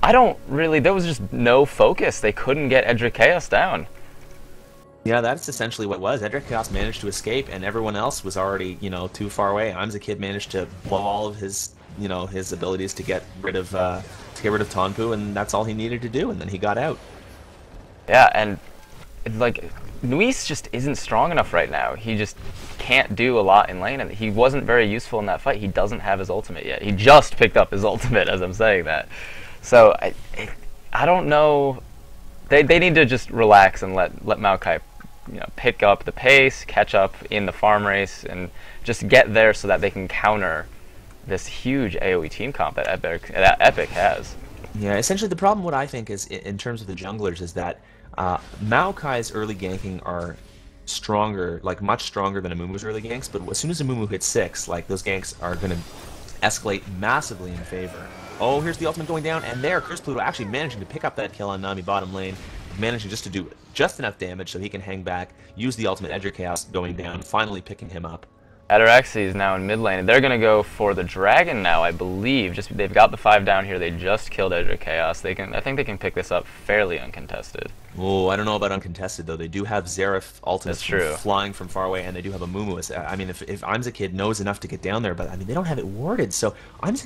there was just no focus. They couldn't get Edric Chaos down. Yeah, that's essentially what it was. Edric Chaos managed to escape, and everyone else was already, too far away. Imzakid managed to blow all of his, his abilities to get rid of Tonpu, and that's all he needed to do, and then he got out. Yeah, and like Nuis just isn't strong enough right now. He just can't do a lot in lane, and he wasn't very useful in that fight. He doesn't have his ultimate yet. He just picked up his ultimate as I'm saying that. So I don't know they need to just relax and let Maokai, pick up the pace, catch up in the farm race, and just get there so that they can counter this huge AoE team comp that Epic has. Yeah, essentially the problem, what I think is, in terms of the junglers, is that Maokai's early ganking are stronger, like much stronger than Amumu's early ganks, but as soon as Amumu hits 6, like those ganks are going to escalate massively in favor. Oh, here's the ultimate going down, and there, Curse Pluto actually managing to pick up that kill on Nami bottom lane, managing just to do just enough damage so he can hang back, use the ultimate Edge of Chaos going down, finally picking him up. Ataraxi is now in mid lane. They're going to go for the dragon now, I believe. They've got the 5 down here. They just killed Edge of Chaos. I think they can pick this up fairly uncontested. Oh, I don't know about uncontested, though. They do have Xerath ultimates flying from far away, and they do have a Mumu. I mean, if Kid knows enough to get down there, but I mean, they don't have it warded, so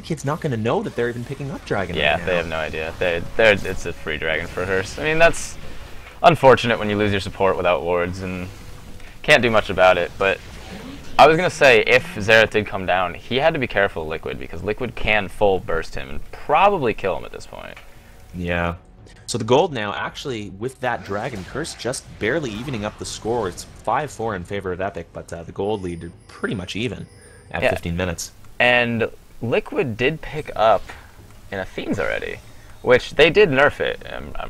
Kid's not going to know that they're even picking up dragon. Yeah, right now. They have no idea. It's a free dragon for her. I mean, that's unfortunate when you lose your support without wards, and can't do much about it, but I was going to say, if Xerath did come down, he had to be careful of Liquid, because Liquid can full burst him and probably kill him at this point. Yeah. So the gold now, actually, with that Dragon Curse, just barely evening up the score. It's 5-4 in favor of Epic, but the gold lead is pretty much even at 15 minutes. And Liquid did pick up in Athene's already, which they did nerf it,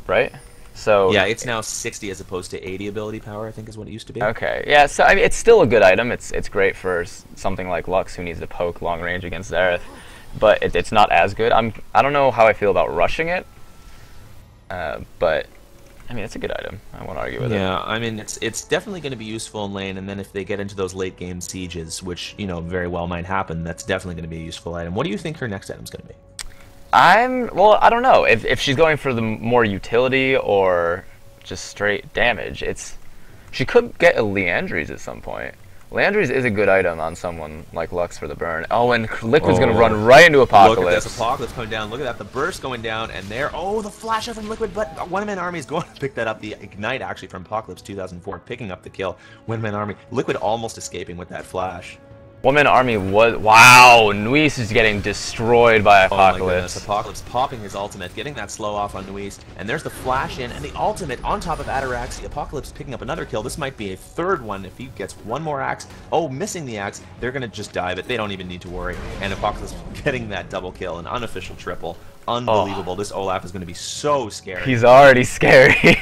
right? So yeah, it's now 60 as opposed to 80 ability power, I think is what it used to be. Okay, yeah, so I mean, it's still a good item. It's great for something like Lux who needs to poke long range against Xerath, but it's not as good. I don't know how I feel about rushing it, but I mean, it's a good item. I won't argue with it. Yeah, I mean, it's definitely going to be useful in lane, and then if they get into those late game sieges, which very well might happen, that's definitely going to be a useful item. What do you think her next item's going to be? Well, I don't know. If she's going for the more utility or just straight damage, she could get a Leandries at some point. Leandries is a good item on someone like Lux for the burn. Oh, and Liquid's going to run right into Apocalypse. Look at this Apocalypse coming down. Look at that, the burst going down, and there, oh, the flash out from Liquid, but One Man Army is going to pick that up. The Ignite, actually, from Apocalypse 2004, picking up the kill. One Man Army. Liquid almost escaping with that flash. One Man Army was... Wow! Nuis is getting destroyed by Apocalypse. Oh my goodness, Apocalypse popping his ultimate, getting that slow off on Nuis, and there's the flash in, and the ultimate on top of Ataraxi. Apocalypse picking up another kill. This might be a third one if he gets one more axe. Oh, missing the axe. They're going to just dive it. They don't even need to worry. And Apocalypse getting that double kill, an unofficial triple. Unbelievable. Oh. This Olaf is going to be so scary. He's already scary.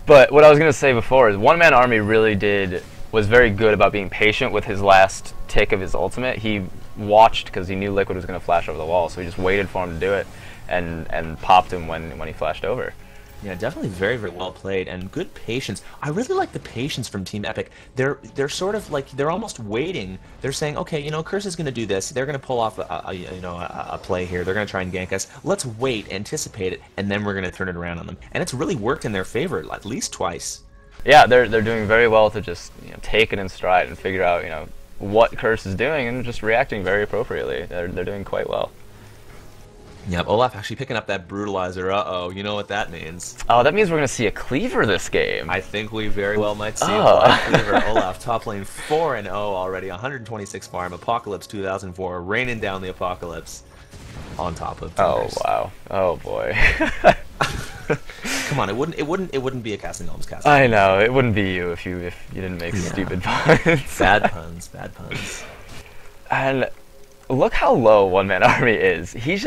But what I was going to say before is One Man Army really was very good about being patient with his last tick of his ultimate. He watched because he knew Liquid was going to flash over the wall, so he just waited for him to do it and popped him when he flashed over. Yeah, definitely very, very well played and good patience. I really like the patience from Team Epic. They're sort of like, they're almost waiting. They're saying, okay, Curse is going to do this. They're going to pull off a play here. They're going to try and gank us. Let's wait, anticipate it, and then we're going to turn it around on them. And it's really worked in their favor at least twice. Yeah, they're doing very well to just take it in stride and figure out what Curse is doing and just reacting very appropriately. They're doing quite well. Yep, Olaf actually picking up that Brutalizer. Uh-oh, you know what that means. Oh, that means we're going to see a cleaver this game. I think we very well might see a cleaver. Olaf top lane 4-0 already, 126 farm, Apocalypse 2004, raining down the Apocalypse on top of Timbers. Oh, wow. Oh, boy. Come on, it wouldn't be a casting Golems casting. I know, it wouldn't be you if you didn't make stupid puns. Bad puns. And look how low One Man Army is. He's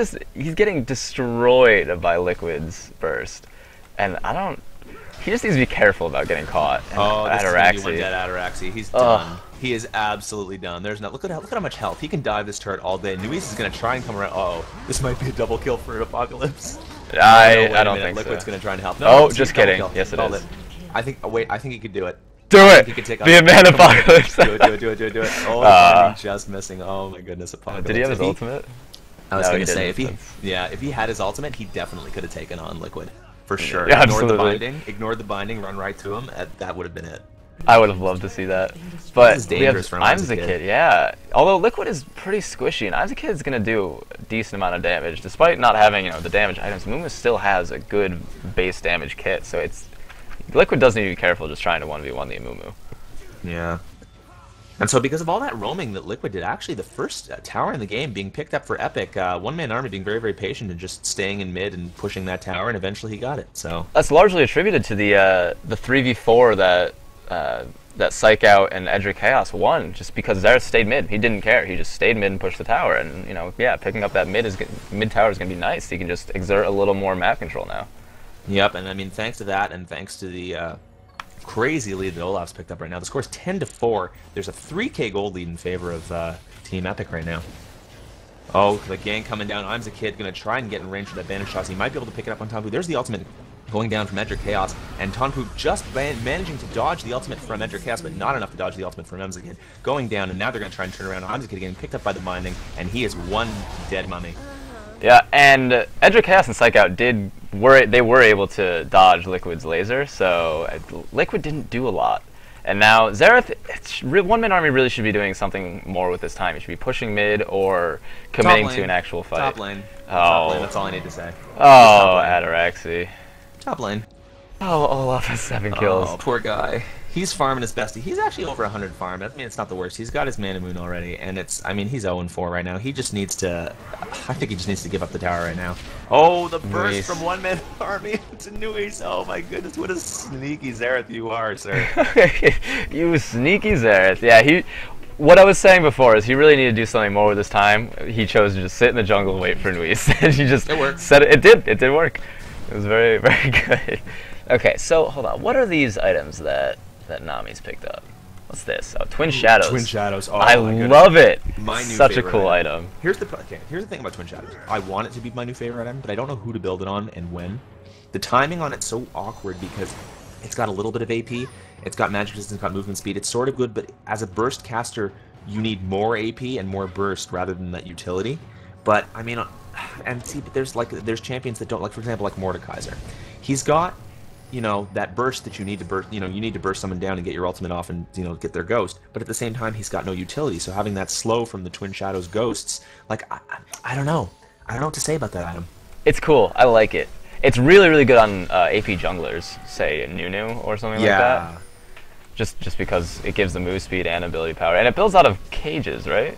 getting destroyed by Liquid's burst. And he just needs to be careful about getting caught. And oh, this is gonna be one dead Ataraxi. He's done. He is absolutely done. There's no look at how much health. He can dive this turret all day. Nuis is gonna try and come around. Oh, this might be a double kill for Apocalypse. I don't think Liquid's so. gonna try and help. No, just kidding. Yes, it is. I think he could do it. Do it! He could take be a man, Apocalypse! Do it. Oh, just missing. Oh my goodness, Apocalypse. Did he have his ultimate? I was gonna say, if he had his ultimate, he definitely could have taken on Liquid. For sure. Yeah, Ignored the binding, run right to him, that would have been it. I would have loved to see that. But this is dangerous for Kid, yeah. Although Liquid is pretty squishy, and Kid is going to do a decent amount of damage. Despite not having, the damage items, Mumu still has a good base damage kit, so Liquid does need to be careful just trying to 1v1 the Amumu. Yeah. And so because of all that roaming that Liquid did, actually the first tower in the game being picked up for Epic, one-man army being very, very patient and just staying in mid and pushing that tower, and eventually he got it. So that's largely attributed to the 3v4 that Psych Out and Edric Chaos won, just because Xerath stayed mid. He didn't care. He just stayed mid and pushed the tower, and yeah, picking up that mid tower is gonna be nice. He can just exert a little more map control now. Yep, and I mean thanks to that, and thanks to the crazy lead that Olaf's picked up right now. The score's 10-4. There's a 3k gold lead in favor of Team Epic right now. Oh, the gang coming down. I'm the kid gonna try and get in range for that bandage shots. He might be able to pick it up on Tonpu. There's the ultimate going down from Edric Chaos, and Tonpu just managing to dodge the ultimate from Edric Chaos, but not enough to dodge the ultimate from Emzakid. Going down, and now they're gonna try and turn around. Emzakid getting picked up by the binding, and he is one dead mummy. Yeah, and Edric Chaos and Psych Out they were able to dodge Liquid's laser, so Liquid didn't do a lot. And now Xerath, one-man army really should be doing something more with this time. He should be pushing mid or committing to an actual fight. Top lane. Oh. Top lane, that's all I need to say. Oh, Ataraxy. Top lane. Oh, Olaf has 7 kills. Oh, poor guy. He's farming his bestie. He's actually over 100 farm. I mean, it's not the worst. He's got his Mana Moon already, and I mean, he's 0-4 right now. He just needs to, I think he just needs to give up the tower right now. Oh, the burst from one-man army to Nuis. Oh my goodness, what a sneaky Xerath you are, sir. You sneaky Xerath. Yeah, what I was saying before is he really needed to do something more with his time. He chose to just sit in the jungle and wait for Nuis. And he just it worked. It did work. It was very, very good. Okay, so hold on. What are these items that Nami's picked up? What's this? Oh, Twin Shadows. Twin Shadows. Oh, I love it. My new Such a cool item. Here's the thing about Twin Shadows. I want it to be my new favorite item, but I don't know who to build it on and when. The timing on it's so awkward because it's got a little bit of AP, it's got magic resistance, it's got movement speed. It's sort of good, but as a burst caster, you need more AP and more burst rather than that utility. But I mean, and see, but there's champions that don't, like for example, like Mordekaiser. He's got that burst that you need to burst, you need to burst someone down and get your ultimate off and, get their ghost. But at the same time, he's got no utility. So having that slow from the Twin Shadows ghosts, like, I don't know. I don't know what to say about that item. It's cool. I like it. It's really, really good on AP junglers, say Nunu or something like that. Just because it gives the move speed and ability power. And it builds out of cages, right?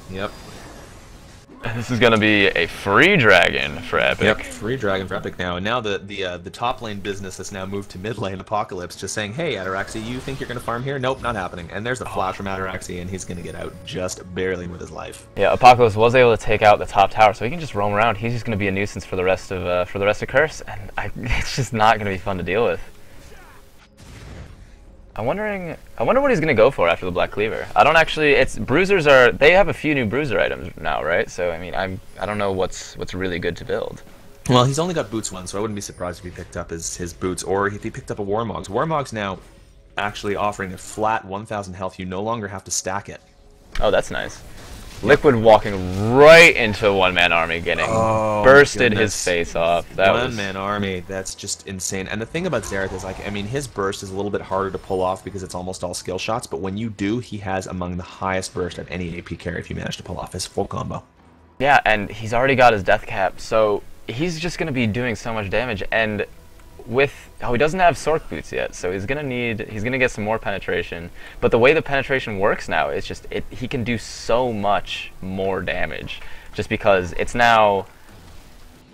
Yep. This is going to be a free dragon for Epic. Yep, free dragon for Epic now. And now the top lane business has now moved to mid lane Apocalypse, just saying, hey, Ataraxy, you think you're going to farm here? Nope, not happening. And there's the flash from Ataraxy, and he's going to get out just barely with his life. Yeah, Apocalypse was able to take out the top tower, so he can just roam around. He's just going to be a nuisance for the rest of Curse, and it's just not going to be fun to deal with. I wonder what he's gonna go for after the Black Cleaver. I don't actually. Bruisers they have a few new bruiser items now, right? So I mean, I don't know what's really good to build. Well, he's only got Boots 1, so I wouldn't be surprised if he picked up his Boots, or if he picked up a Warmog's. Warmog's now actually offering a flat 1,000 health. You no longer have to stack it. Oh, that's nice. Liquid walking right into one-man army, getting bursted his face off. One-man army, that's just insane. And the thing about Xerath is, like, I mean, his burst is a little bit harder to pull off because it's almost all skill shots, but when you do, he has among the highest burst of any AP carry if you manage to pull off his full combo. Yeah, and he's already got his death cap, so he's just going to be doing so much damage, and he doesn't have Sork boots yet, so he's gonna get some more penetration. But the way the penetration works now is just he can do so much more damage, just because it's now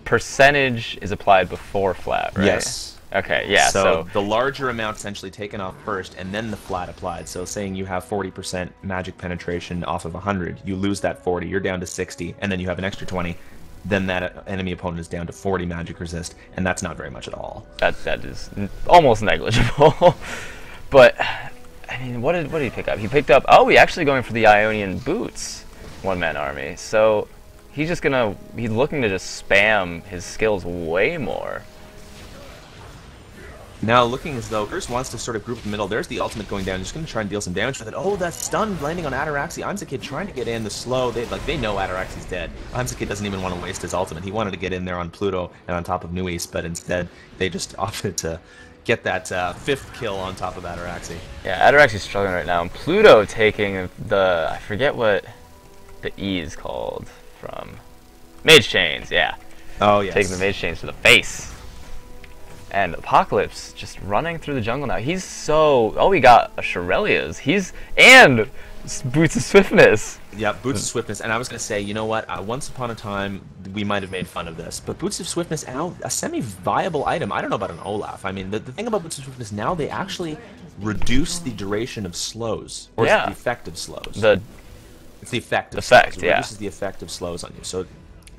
percentage is applied before flat, right? Yes. Okay, yeah. So the larger amount essentially taken off first, and then the flat applied. So saying you have 40% magic penetration off of 100, you lose that 40, you're down to 60, and then you have an extra 20. Then that enemy opponent is down to 40 magic resist, and that's not very much at all. That is almost negligible. But I mean, what did he pick up? He picked up. Oh, he's actually going for the Ionian boots, one-man army. So he's looking to just spam his skills way more. Now looking as though Curse wants to sort of group the middle. There's the ultimate going down. Just going to try and deal some damage with it. Oh, that stun landing on Ataraxy. Imzakid trying to get in the slow. They know Ataraxy's dead. Imzakid doesn't even want to waste his ultimate. He wanted to get in there on Pluto and on top of Nuis, but instead they just opted to get that fifth kill on top of Ataraxy. Yeah, Ataraxy's struggling right now. And Pluto taking I forget what the E is called from Mage Chains. Yeah. Oh yes. Taking the Mage Chains to the face. And Apocalypse just running through the jungle now. He's so... Oh, he got a Shirelia's. And Boots of Swiftness. Yeah, Boots of Swiftness. And I was going to say, you know what? Once upon a time, we might have made fun of this. But Boots of Swiftness now, a semi-viable item. I don't know about an Olaf. I mean, the thing about Boots of Swiftness now, they actually reduce the duration of slows. Or Yeah. the effect of slows. It's the effect of Effect, slows. It reduces the effect of slows on you. So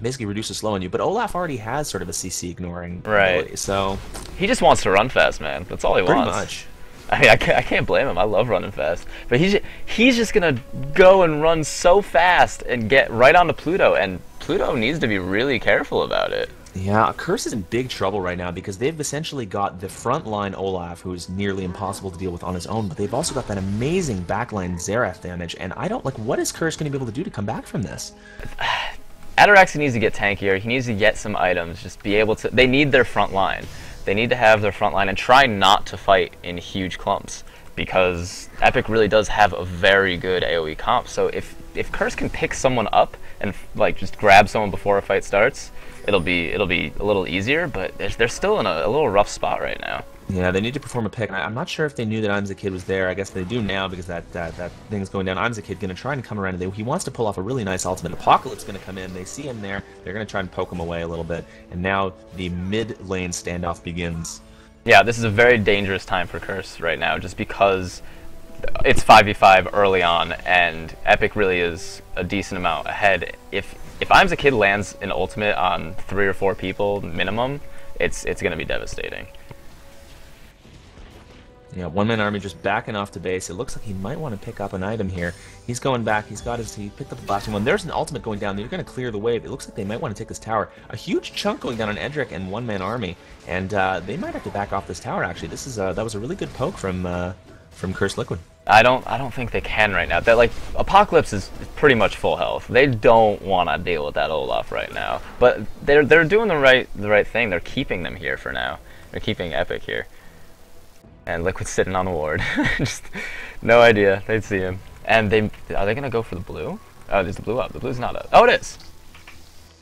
basically reduces slow on you. But Olaf already has sort of a CC ignoring ability, so... He just wants to run fast, man. That's all he wants. Pretty much. I mean, I can't blame him. I love running fast. But he's just going to go and run so fast and get right onto Pluto. And Pluto needs to be really careful about it. Yeah, Curse is in big trouble right now because they've essentially got the frontline Olaf, who's nearly impossible to deal with on his own, but they've also got that amazing backline Xerath damage, and I don't... Like, what is Curse going to be able to do to come back from this? Ataraxia needs to get tankier. He needs to get some items. Just be able to... They need their front line. They need to have their front line and try not to fight in huge clumps because Epic really does have a very good AoE comp. So if Curse can pick someone up and like just grab someone before a fight starts, it'll be a little easier. But they're still in a little rough spot right now. Yeah, they need to perform a pick. I'm not sure if they knew that I'm the Kid was there. I guess they do now because that thing's going down. I'm the Kid going to try and come around. He wants to pull off a really nice ultimate. Apocalypse going to come in. They see him there. They're going to try and poke him away a little bit. And now the mid lane standoff begins. Yeah, this is a very dangerous time for Curse right now, just because it's 5v5 early on, and Epic really is a decent amount ahead. If I'm the Kid lands an ultimate on 3 or 4 people minimum, it's going to be devastating. Yeah, one-man army just backing off to base. It looks like he might want to pick up an item here. He's going back. He picked up the blasting one. There's an ultimate going down. They're going to clear the wave. It looks like they might want to take this tower. A huge chunk going down on Edric and one-man army, and they might have to back off this tower. Actually, that was a really good poke from Cursed Liquid. I don't think they can right now. That like Apocalypse is pretty much full health. They don't want to deal with that Olaf right now. But they're doing the right thing. They're keeping them here for now. They're keeping Epic here. And Liquid's sitting on the ward. Just no idea. They'd see him. And are they gonna go for the blue? Oh, there's the blue up. The blue's not up. Oh, it is.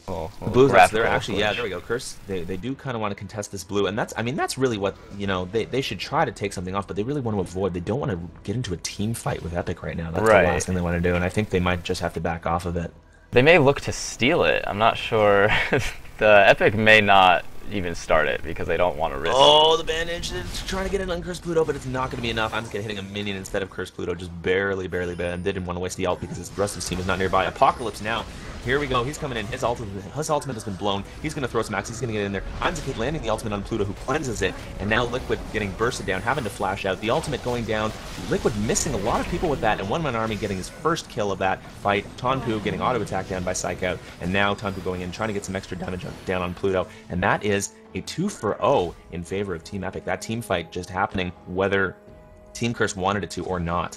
Oh, the blue's up. They're actually, yeah, there we go. Curse. They do kind of want to contest this blue, and that's really what, you know, they should try to take something off, but they really want to avoid. They don't want to get into a team fight with Epic right now. That's the last thing they want to do, and I think they might just have to back off of it. They may look to steal it. I'm not sure. The Epic may not even start it because they don't want to risk. Oh, the bandage is trying to get in on Cursed Pluto, but it's not going to be enough. I'm just hitting a minion instead of Cursed Pluto, just barely banned. They didn't want to waste the ult because the rest of his team is not nearby. Apocalypse now. Here we go. He's coming in. His ultimate has been blown. He's going to throw some axe. He's going to get in there. I'm the Kid landing the ultimate on Pluto, who cleanses it, and now Liquid getting bursted down, having to flash out. The ultimate going down. Liquid missing a lot of people with that, and one-man army getting his first kill of that fight. Tonpu getting auto-attacked down by Psych Out, and now Tonpu going in, trying to get some extra damage down on Pluto, and that is a 2-for-0 in favor of Team Epic. That team fight just happening whether Team Curse wanted it to or not.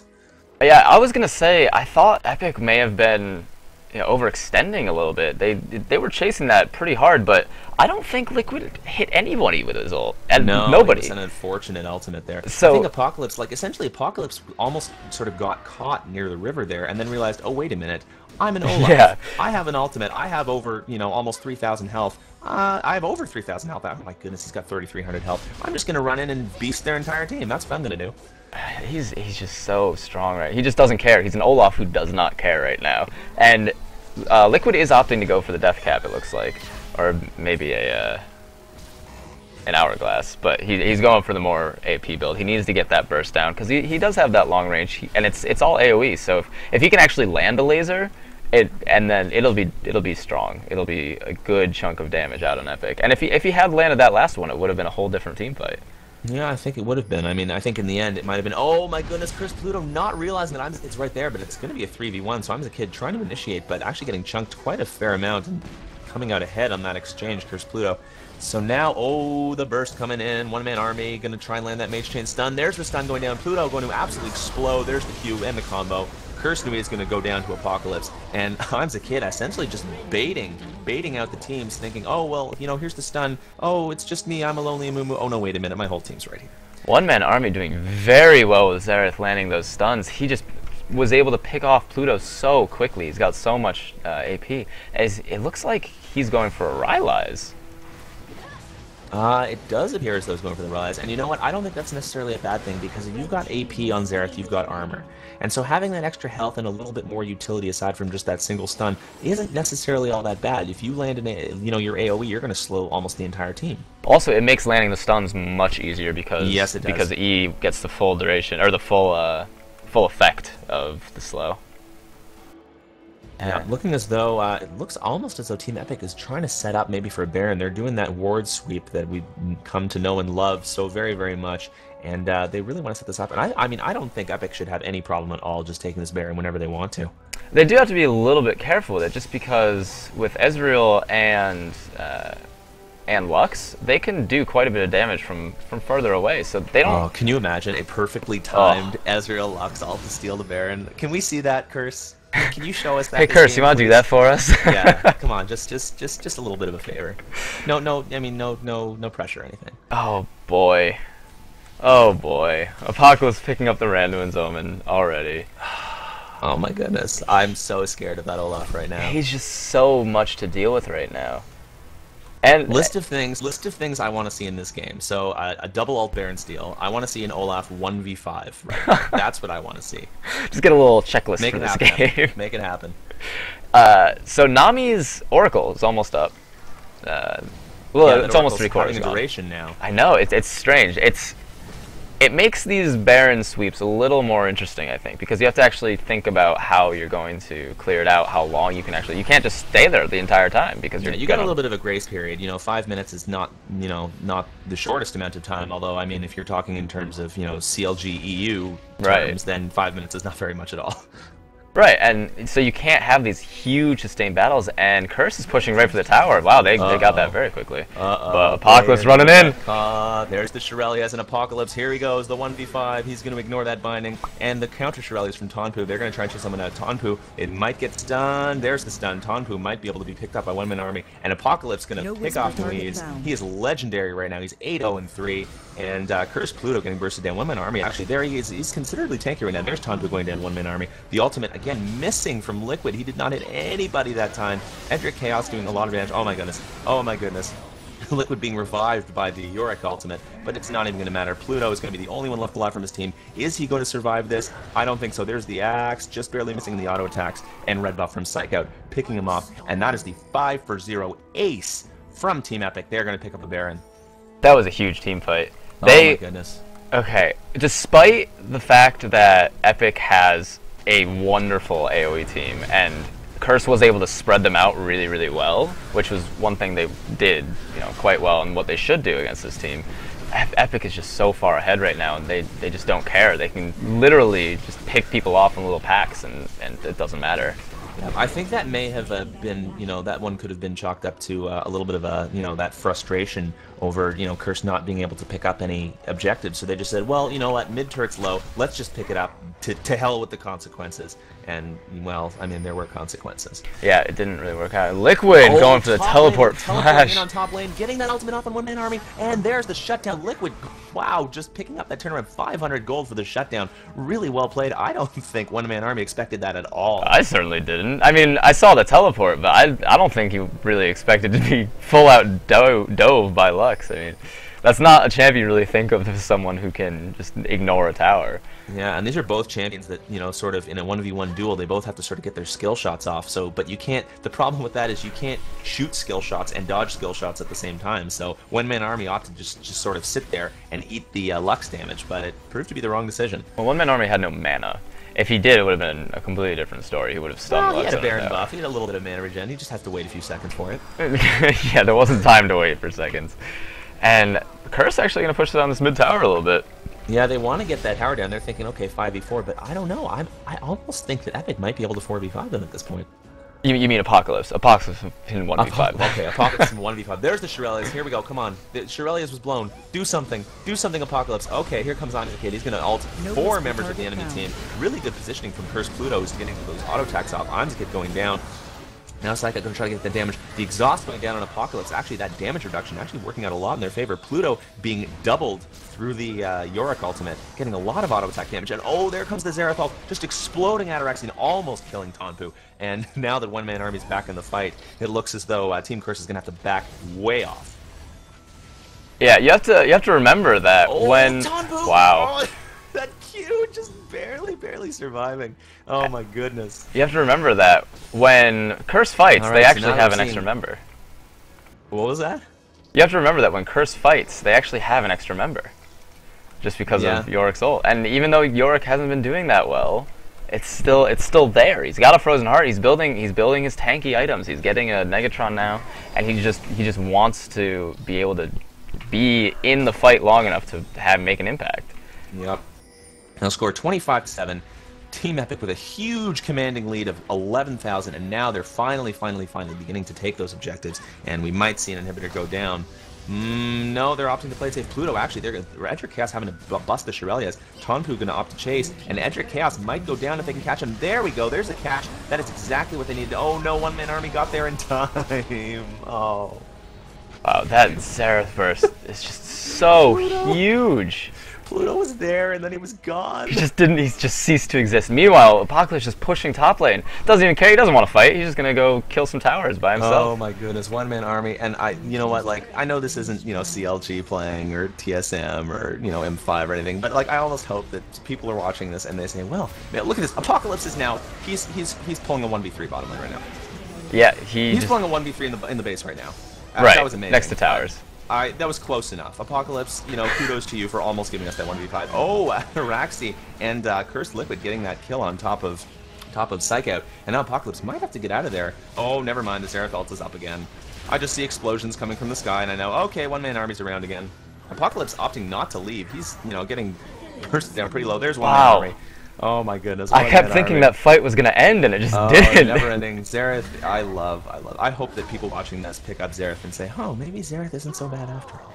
Yeah, I was going to say, I thought Epic may have been overextending a little bit. They were chasing that pretty hard, but I don't think Liquid hit anybody with his ult. And no, nobody. It's an unfortunate ultimate there. So, I think Apocalypse, essentially Apocalypse almost sort of got caught near the river there and then realized, oh, wait a minute, I'm an Olaf. Yeah. I have an ultimate. I have over, almost 3,000 health. I have over 3,000 health. Oh my goodness, he's got 3,300 health. I'm just going to run in and beast their entire team. That's what I'm going to do. He's just so strong, right? He just doesn't care. He's an Olaf who does not care right now. And Liquid is opting to go for the death cap, it looks like, or maybe an hourglass. But he's going for the more AP build. He needs to get that burst down because he does have that long range, and it's all AOE. So if he can actually land a laser, then it'll be strong. It'll be a good chunk of damage out on Epic. And if he had landed that last one, it would have been a whole different team fight. Yeah, I think it would have been. I mean, I think in the end it might have been, oh my goodness, Cursed Pluto not realizing that it's right there, but it's going to be a 3v1, so I'm the Kid trying to initiate, but actually getting chunked quite a fair amount and coming out ahead on that exchange, Cursed Pluto. So now, oh, the burst coming in, one-man army, going to try and land that Mage Chain stun. There's the stun going down, Pluto going to absolutely explode. There's the Q and the combo. Cursed is going to go down to Apocalypse, and I'm the Kid essentially just baiting out the teams, thinking, oh, well, here's the stun. Oh, it's just me, I'm a lonely Amumu. Oh, no, wait a minute, my whole team's right here. One-man army doing very well with Xerath landing those stuns. He just was able to pick off Pluto so quickly. He's got so much AP. As it looks like he's going for a Rylai's. It does appear as though he's going for the rise, and you know what? I don't think that's necessarily a bad thing, because if you've got AP on Xerath, you've got armor. And so having that extra health and a little bit more utility aside from just that single stun isn't necessarily all that bad. If you land in your AoE, you're going to slow almost the entire team. Also, it makes landing the stuns much easier because Yes, it does. because E gets the full duration or the full effect of the slow. Yeah, looking as though it looks almost as though Team Epic is trying to set up maybe for a Baron. They're doing that ward sweep that we've come to know and love so very, very much, and they really want to set this up. And I mean, I don't think Epic should have any problem at all just taking this Baron whenever they want to. They do have to be a little bit careful with it, just because with Ezreal and Lux, they can do quite a bit of damage from further away. So they don't. Oh, can you imagine a perfectly timed Ezreal Lux ult to steal the Baron? Can we see that, Curse? Can you show us that? Hey, Curse, you want to do that for us? Yeah, come on, just a little bit of a favor. No, I mean, no pressure or anything. Oh boy, oh boy, Apocalypse picking up the Randuin's Omen already. Oh my goodness, I'm so scared of that Olaf right now. He's just so much to deal with right now. And list of things I want to see in this game. So a double ult Baron steal. I want to see an Olaf 1v5. Right? That's what I want to see. Just get a little checklist for this game. Make it happen. So Nami's Oracle is almost up. Well, yeah, it's almost 3/4 duration now. I know, it's strange. It makes these Baron sweeps a little more interesting, I think, because you have to actually think about how you're going to clear it out, how long you can actually. You can't just stay there the entire time because you got a little bit of a grace period. 5 minutes is not not the shortest amount of time. Although I mean, if you're talking in terms of CLG EU terms, then 5 minutes is not very much at all. Right, and so you can't have these huge sustained battles, and Curse is pushing right for the tower. Wow, they got that very quickly. But Apocalypse running in. There's the Shirelli as an Apocalypse. Here he goes, the 1v5. He's going to ignore that binding. And the counter Shirelli is from Tonpu. They're going to try and chase someone out. Tonpu, it might get stunned. There's the stun. Tonpu might be able to be picked up by one-man army. And Apocalypse going to pick off the leads. He is legendary right now. He's 8-0-3. And Curse Pluto getting bursted down. One-man army, actually, there he is. He's considerably tanky right now. There's Tonpu going down one-man army. The ultimate, again, missing from Liquid. He did not hit anybody that time. Edric Chaos doing a lot of damage. Oh my goodness. Oh my goodness. Liquid being revived by the Yorick ultimate, but it's not even going to matter. Pluto is going to be the only one left alive from his team. Is he going to survive this? I don't think so. There's the axe, just barely missing the auto attacks, and red buff from Psych Out, picking him off, and that is the 5-for-0 ace from Team Epic. They're going to pick up the Baron. That was a huge team fight. Oh my goodness. Okay, despite the fact that Epic has a wonderful AoE team, and Curse was able to spread them out really, really well, which was one thing they did, quite well, and what they should do against this team. Epic is just so far ahead right now, and they just don't care. They can literally just pick people off in little packs, and it doesn't matter. Yeah, I think that may have been, that one could have been chalked up to a little bit of a, that frustration over, Curse not being able to pick up any objectives. So they just said, well, you know what, mid-turret's low, let's just pick it up to hell with the consequences. And, well, I mean, there were consequences. Yeah, it didn't really work out. Liquid going for the teleport flash. In on top lane, getting that ultimate off on one-man army, and there's the shutdown. Liquid, wow, just picking up that turnaround, 500 gold for the shutdown. Really well played. I don't think one-man army expected that at all. I certainly didn't. I mean, I saw the teleport, but I don't think he really expected to be full-out dove by Lux. I mean, that's not a champion you really think of as someone who can just ignore a tower. Yeah, and these are both champions that, sort of in a 1v1 duel, they both have to sort of get their skill shots off. So, but you can't, the problem with that is you can't shoot skill shots and dodge skill shots at the same time. So, one-man army ought to just sort of sit there and eat the Lux damage, but it proved to be the wrong decision. Well, one-man army had no mana. If he did, it would have been a completely different story. He would have stunned Lux. He had a Baron buff. He had a little bit of mana regen. He just has to wait a few seconds for it. Yeah, there wasn't time to wait for seconds. And Curse actually going to push it on this mid tower a little bit. Yeah, they want to get that tower down. They're thinking, okay, 5v4, but I don't know. I almost think that Epic might be able to 4v5 them at this point. You mean Apocalypse? Apocalypse in 1v5. Okay, Apocalypse in 1v5. There's the Shirelius. Here we go. Come on. The Shirelius was blown. Do something. Do something, Apocalypse. Okay, here comes Onyx Kid. He's going to ult 4 members of the enemy team. Really good positioning from Curse Pluto, who's getting those auto attacks off. Onyx Kid going down. Now Psycho going to try to get the damage. The exhaust going down on Apocalypse. Actually, that damage reduction actually working out a lot in their favor. Pluto being doubled through the Yorick ultimate, getting a lot of auto attack damage. And oh, there comes the Xerath ult, just exploding Ataraxian, almost killing Tonpu. And now that one-man army's back in the fight, it looks as though Team Curse is going to have to back way off. Yeah, you have to remember that when Tonbu! wow. Oh, that Q just barely surviving. Oh my goodness. You have to remember that when Curse fights, All they right, so actually now have we're an extra seeing- member. What was that? You have to remember that when Curse fights, they actually have an extra member. Just because Yeah. of Yorick's ult. And even though Yorick hasn't been doing that well, it's still there. He's got a frozen heart. He's building his tanky items. He's getting a Negatron now, and he just wants to be able to be in the fight long enough to make an impact. Yep. Now score 25-7. Team Epic with a huge commanding lead of 11,000, and now they're finally beginning to take those objectives, and we might see an inhibitor go down. No, they're opting to play safe. Pluto, actually, they're Edric Chaos having to bust the Shirelias. Tonpu going to opt to chase, and Edric Chaos might go down if they can catch him. There we go. There's a catch. That is exactly what they needed. Oh no, one-man army got there in time. Oh. Wow, that Xerath burst is just so huge. Pluto was there, and then he was gone. He just ceased to exist. Meanwhile, Apocalypse just pushing top lane. Doesn't even care. He doesn't want to fight. He's just gonna go kill some towers by himself. Oh my goodness, one-man army, and you know what? Like, I know this isn't, CLG playing or TSM or M5 or anything, but like, I almost hope that people are watching this and they say, well, man, look at this. Apocalypse is now he's pulling a 1v3 bottom lane right now. Yeah, he's pulling a 1v3 in the base right now. Right, that was amazing. next to towers. That was close enough. Apocalypse, kudos to you for almost giving us that 1v5. Oh, Araxi and Cursed Liquid getting that kill on top of Psych Out. And now Apocalypse might have to get out of there. Oh, never mind. The Xerath ult is up again. I just see explosions coming from the sky, and I know, okay, one-man army's around again. Apocalypse opting not to leave. He's, getting bursted down pretty low. There's one-man army. Oh my goodness. I kept thinking that fight was going to end, and it just didn't. Never ending. Xerath, I love. I hope that people watching this pick up Xerath and say, oh, maybe Xerath isn't so bad after all.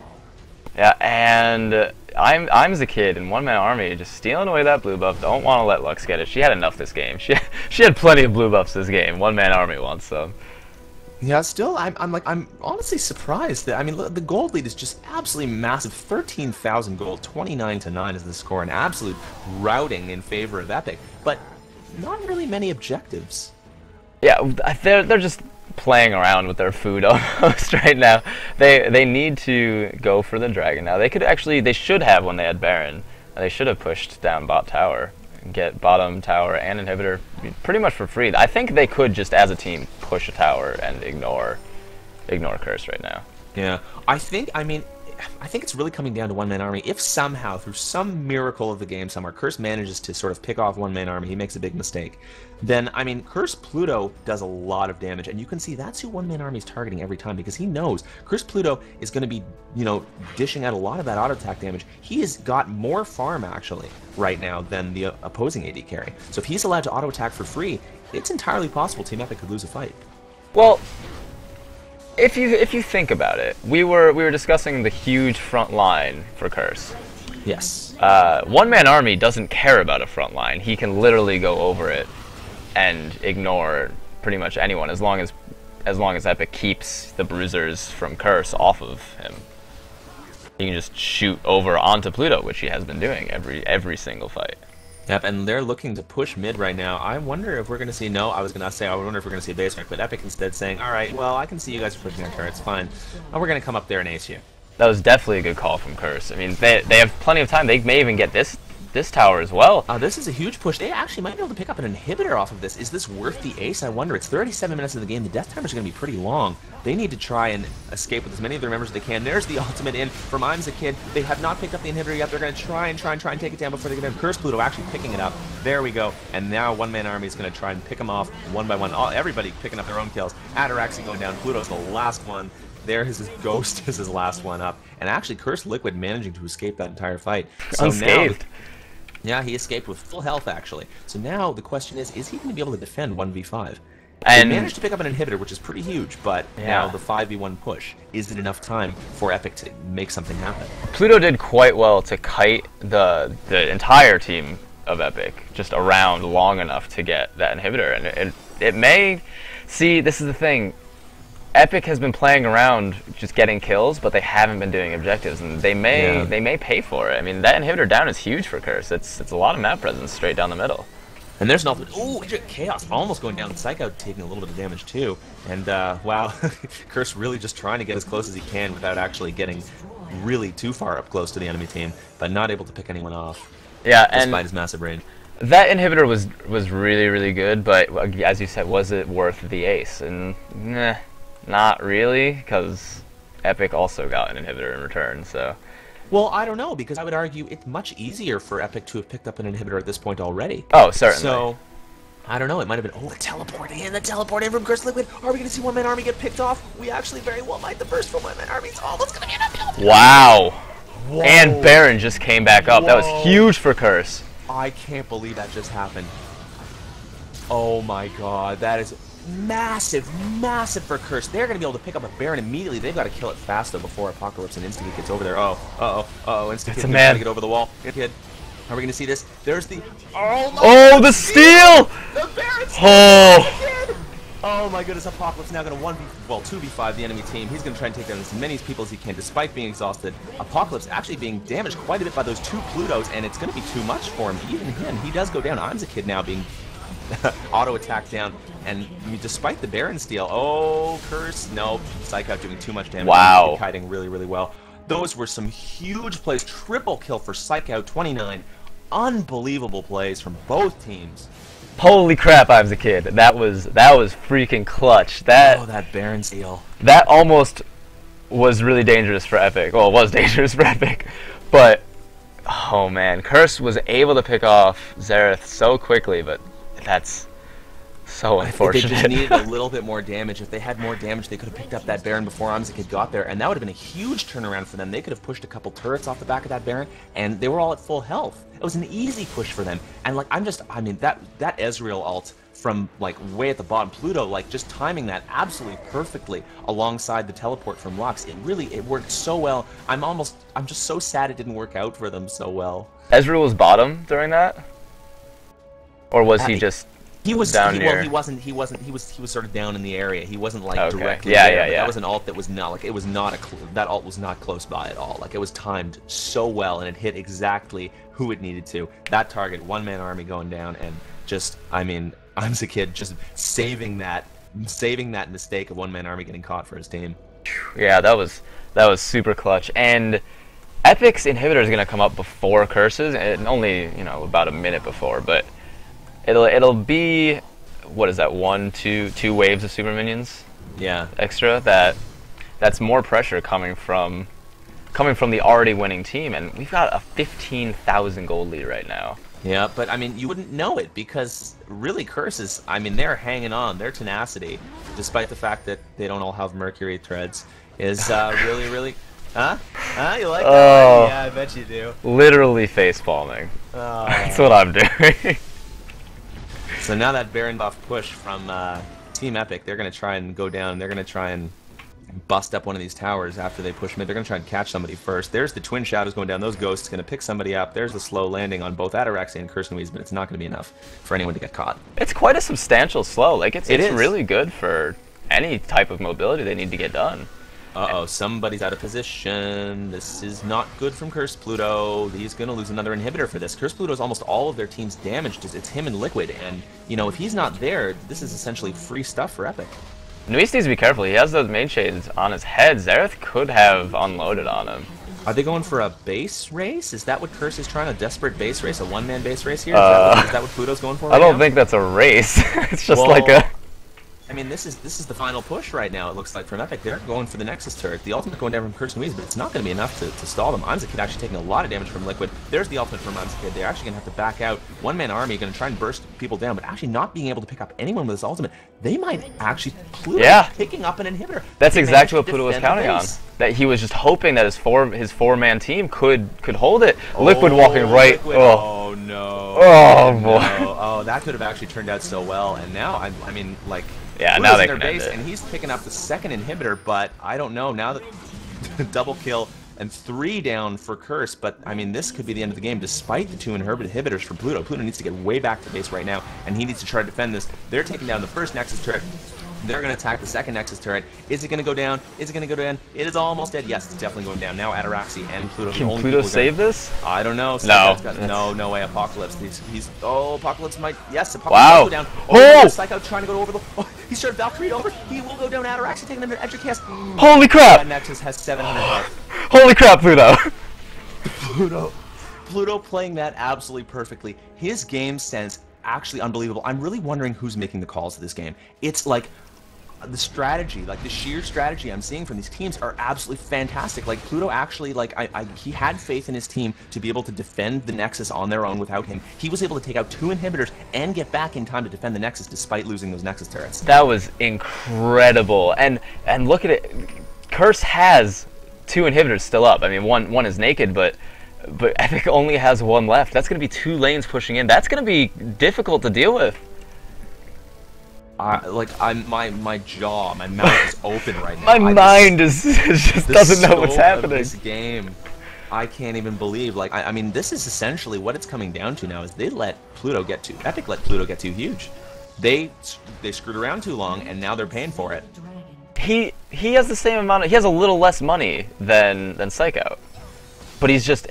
Yeah, and I'm as a kid in one-man army, just stealing away that blue buff. Don't want to let Lux get it. She had enough this game. She had plenty of blue buffs this game. One-man army wants some. Yeah, still, I'm honestly surprised that, look, the gold lead is just absolutely massive. 13,000 gold, 29-9 is the score, an absolute routing in favor of Epic, but not really many objectives. Yeah, they're just playing around with their food almost right now. They need to go for the dragon now. They should have when they had Baron. They should have pushed down bot tower. Get bottom tower and inhibitor pretty much for free. I think they could just as a team push a tower and ignore Curse right now. Yeah, I think it's really coming down to one-man army. If somehow, through some miracle of the game somewhere, Curse manages to sort of pick off one-man army, he makes a big mistake, then, Curse Pluto does a lot of damage, and you can see that's who one-man army is targeting every time, because he knows Curse Pluto is going to be, dishing out a lot of that auto-attack damage. He has got more farm, actually, right now than the opposing AD carry. So if he's allowed to auto-attack for free, it's entirely possible Team Epic could lose a fight. Well, if you think about it, we were discussing the huge front line for Curse. Yes. One-man army doesn't care about a front line. He can literally go over it and ignore pretty much anyone as long as Epic keeps the bruisers from Curse off of him. He can just shoot over onto Pluto, which he has been doing every single fight. Yep, and they're looking to push mid right now. I wonder if we're going to see, I wonder if we're going to see a base rank, but Epic instead saying, alright, well, I can see you guys are pushing our turrets, fine. And we're going to come up there and ace you. That was definitely a good call from Curse. They have plenty of time. They may even get this tower as well. This is a huge push. They actually might be able to pick up an inhibitor off of this. Is this worth the ace? I wonder. It's 37 minutes of the game. The death timers are going to be pretty long. They need to try and escape with as many of their members as they can. There's the ultimate in from I'm a Kid. They have not picked up the inhibitor yet. They're going to try and take it down before they get in. Curse Pluto actually picking it up. There we go. And now one-man army is going to try and pick them off one by one. Everybody picking up their own kills. Ataraxi going down. Pluto's the last one. There, his ghost is his last one up. And actually, Curse Liquid managing to escape that entire fight. So unscathed. Yeah, he escaped with full health, actually. So now the question is he going to be able to defend 1v5? And they managed to pick up an inhibitor, which is pretty huge, but now the 5v1 push. Is it enough time for Epic to make something happen? Pluto did quite well to kite the entire team of Epic just around long enough to get that inhibitor. And it may... See, this is the thing. Epic has been playing around just getting kills, but they haven't been doing objectives, and they may pay for it. That inhibitor down is huge for Curse. It's a lot of map presence straight down the middle. And there's an ultimate. Ooh, Chaos almost going down. Psych Out taking a little bit of damage too. And wow, Curse really just trying to get as close as he can without actually getting really too far up close to the enemy team, but not able to pick anyone off, Yeah, despite and his massive range. that inhibitor was really, really good, but as you said, was it worth the ace? And nah, not really, because Epic also got an inhibitor in return, so... Well, I don't know, because I would argue it's much easier for Epic to have picked up an inhibitor at this point already. Oh, certainly. So, I don't know, it might have been, oh, the teleport in from Curse Liquid. Are we going to see one-man army get picked off? We actually very well might. The burst from one-man army is almost going to be an uphill. Wow! Whoa. And Baron just came back up. That was huge for Curse. I can't believe that just happened. Oh my god, that is massive, massive for Curse. They're going to be able to pick up a Baron immediately. They've got to kill it fast, though, before Apocalypse and Instakid gets over there. Instakid a man. to get over the wall. Good kid. Are we going to see this? There's the... Oh, the steal! The Baron steal! Oh! Oh my goodness, Apocalypse now going to 2v5 the enemy team. He's going to try and take down as many people as he can, despite being exhausted. Apocalypse actually being damaged quite a bit by those 2 Plutos, and it's going to be too much for him. Even him, he does go down. I'm a kid now being auto-attacked down, and I mean, despite the Baron steal, oh, Curse, no, Psych Out doing too much damage. Wow. Kiting really, really well. Those were some huge plays. Triple kill for Psych Out, 29. Unbelievable plays from both teams. Holy crap, I was a kid. That was freaking clutch. That Baron steal. That almost was really dangerous for Epic. Well, it was dangerous for Epic. But, oh man, Curse was able to pick off Xerath so quickly, but that's so unfortunate. They just needed a little bit more damage. If they had more damage, they could have picked up that Baron before Amzakid got there, and that would have been a huge turnaround for them. They could have pushed a couple turrets off the back of that Baron, and they were all at full health. It was an easy push for them. And like, I mean, that Ezreal ult from like way at the bottom, Pluto, like just timing that absolutely perfectly alongside the teleport from Lux. It worked so well. I'm just so sad it didn't work out for them so well. Ezreal was bottom during that? Or was he just... He was down near. Well, he was sort of down in the area. He wasn't like directly yeah, there. Yeah. That was an ult that was not like, it was not that ult was not close by at all. Like, it was timed so well, and it hit exactly who it needed to. That target, one-man army going down, and just, I mean, I'm a kid just saving that mistake of one-man army getting caught for his team. Yeah, that was super clutch. And Epic's inhibitor is gonna come up before Curses, and only, you know, about a minute before, but it'll be, what is that, two waves of super minions? Yeah. Extra. That's more pressure coming from the already winning team, and we've got a 15,000 gold lead right now. Yeah, but I mean, you wouldn't know it because really Curses, I mean, they're hanging on. Their tenacity, despite the fact that they don't all have Mercury threads, is really, really... Huh? Huh? You like that one? Yeah, I bet you do. Literally face-palming. Oh. That's what I'm doing. So now that Baron buff push from Team Epic, they're going to try and go down. They're going to try and bust up one of these towers after they push mid. They're going to try and catch somebody first. There's the Twin Shadows going down. Those Ghosts going to pick somebody up. There's the slow landing on both Ataraxia and Kursanweez, but it's not going to be enough for anyone to get caught. It's quite a substantial slow. Like, it's is really good for any type of mobility they need to get done. Uh-oh, somebody's out of position. This is not good from Curse Pluto. He's going to lose another inhibitor for this. Curse Pluto's almost all of their team's damaged. It's him and Liquid, and, you know, if he's not there, this is essentially free stuff for Epic. Nuis needs to be careful. He has those main shades on his head. Xerath could have unloaded on him. Are they going for a base race? Is that what Curse is trying? A desperate base race? A one-man base race here? Is that what Pluto's going for right now? I don't think that's a race. It's just like a... I mean, this is the final push right now, it looks like, from Epic. They're going for the Nexus turret. The ultimate going down from Kursanweez, but it's not going to be enough to stall them. Amzakid actually taking a lot of damage from Liquid. There's the ultimate from Amzakid. They're actually going to have to back out. One-man army going to try and burst people down, but actually not being able to pick up anyone with this ultimate. They might actually... Pluto picking up an inhibitor. That's exactly what Pluto was counting on. That he was just hoping that his four-man team could hold it. Liquid walking right... Liquid. Oh, no. Oh, boy. No. Oh, that could have actually turned out so well. And now, I mean, like... Yeah, Pluto's now they in their can end base, it. and he's picking up the second inhibitor, but I don't know, now that double kill and 3 down for Curse, but I mean, this could be the end of the game despite the 2 inhibitors for Pluto. Pluto needs to get way back to base right now, and he needs to try to defend this. They're taking down the first Nexus turret. They're going to attack the second Nexus turret. Is it going to go down? Is it going to go down? It is almost dead. Yes, it's definitely going down. Now Ataraxi and Pluto. Can Pluto save this? I don't know. No. No way. Apocalypse. Oh, Apocalypse might. Yes, Apocalypse wow. will go down. Oh! Psycho trying to go over the. Oh, he started Valkyrie over. He will go down. Ataraxi taking him to Edge cast. Holy crap! That Nexus has 700 health. Holy crap, Pluto! Pluto playing that absolutely perfectly. His game sense actually unbelievable. I'm really wondering who's making the calls to this game. It's like the strategy, like the sheer strategy I'm seeing from these teams are absolutely fantastic. Like Pluto actually, like he had faith in his team to be able to defend the Nexus on their own without him. He was able to take out 2 inhibitors and get back in time to defend the Nexus despite losing those Nexus turrets. That was incredible. And look at it. Curse has 2 inhibitors still up. I mean, one is naked, but Epic only has 1 left. That's going to be 2 lanes pushing in. That's going to be difficult to deal with. My jaw, my mouth is open right now. My mind just doesn't know what's happening. This game, I can't even believe. Like, I mean, this is essentially what it's coming down to now. Is Epic let Pluto get too huge. They screwed around too long, and now they're paying for it. He has the same amount. He has a little less money than Psycho, but he's just